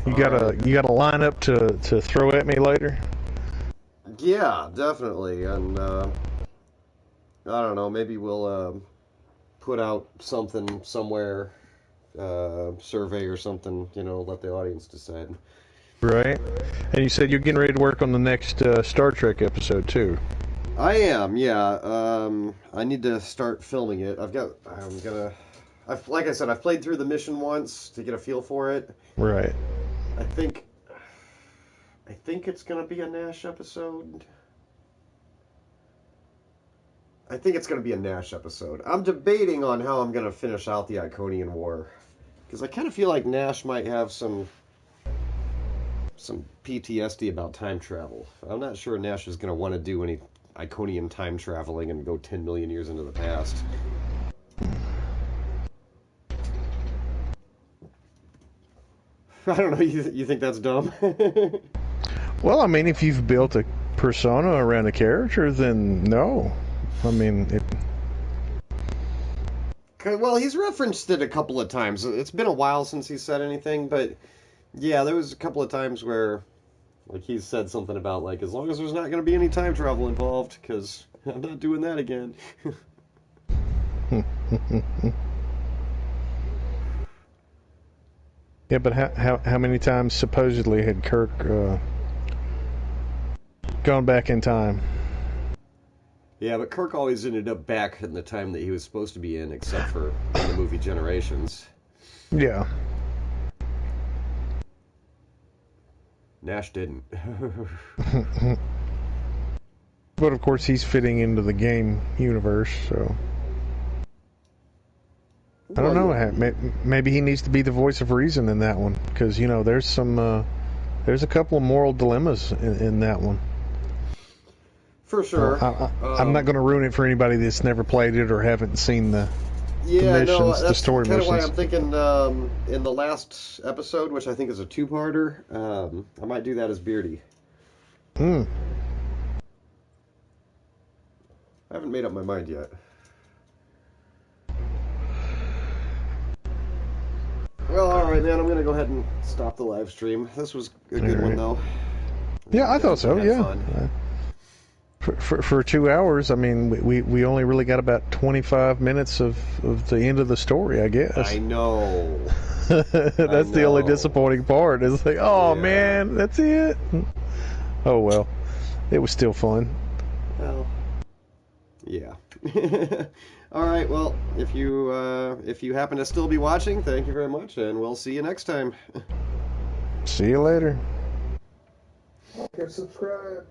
You got a lineup to throw at me later? Yeah, definitely. And I don't know, maybe we'll put out something somewhere, survey or something, let the audience decide. Right. And you said you're getting ready to work on the next Star Trek episode too. I am, yeah. I need to start filming it. Like I said, I've played through the mission once to get a feel for it. Right. I think it's gonna be a Nash episode. I'm debating on how I'm gonna finish out the Iconian War, because I kind of feel like Nash might have some PTSD about time travel. I'm not sure Nash is gonna want to do any Iconian time traveling and go 10 million years into the past. I don't know. You think that's dumb? Well, I mean, if you've built a persona around a character, then no. I mean, Well, he's referenced it a couple of times. It's been a while since he said anything, but yeah, there was a couple of times where, like, he said something about, like, as long as there's not going to be any time travel involved, because I'm not doing that again. Yeah, but how many times supposedly had Kirk gone back in time? Yeah, but Kirk always ended up back in the time that he was supposed to be in, except for in the movie Generations. Yeah. Nash didn't. But of course, he's fitting into the game universe, so... I don't know. Maybe he needs to be the voice of reason in that one, because there's a couple of moral dilemmas in that one. For sure. I'm not going to ruin it for anybody that's never played it or haven't seen the missions, the story missions. That's kind of why I'm thinking in the last episode, which I think is a two-parter, I might do that as Beardy. I haven't made up my mind yet. Well, alright, man, I'm going to go ahead and stop the live stream. This was a good one, though. Yeah, I thought so, yeah. For 2 hours, I mean, we only really got about 25 minutes of the end of the story, I guess. I know. That's the only disappointing part. It's like, oh, man, that's it? Oh, well. It was still fun. Well, yeah. All right, well, if you happen to still be watching, thank you very much, and we'll see you next time. See you later. Okay, subscribe.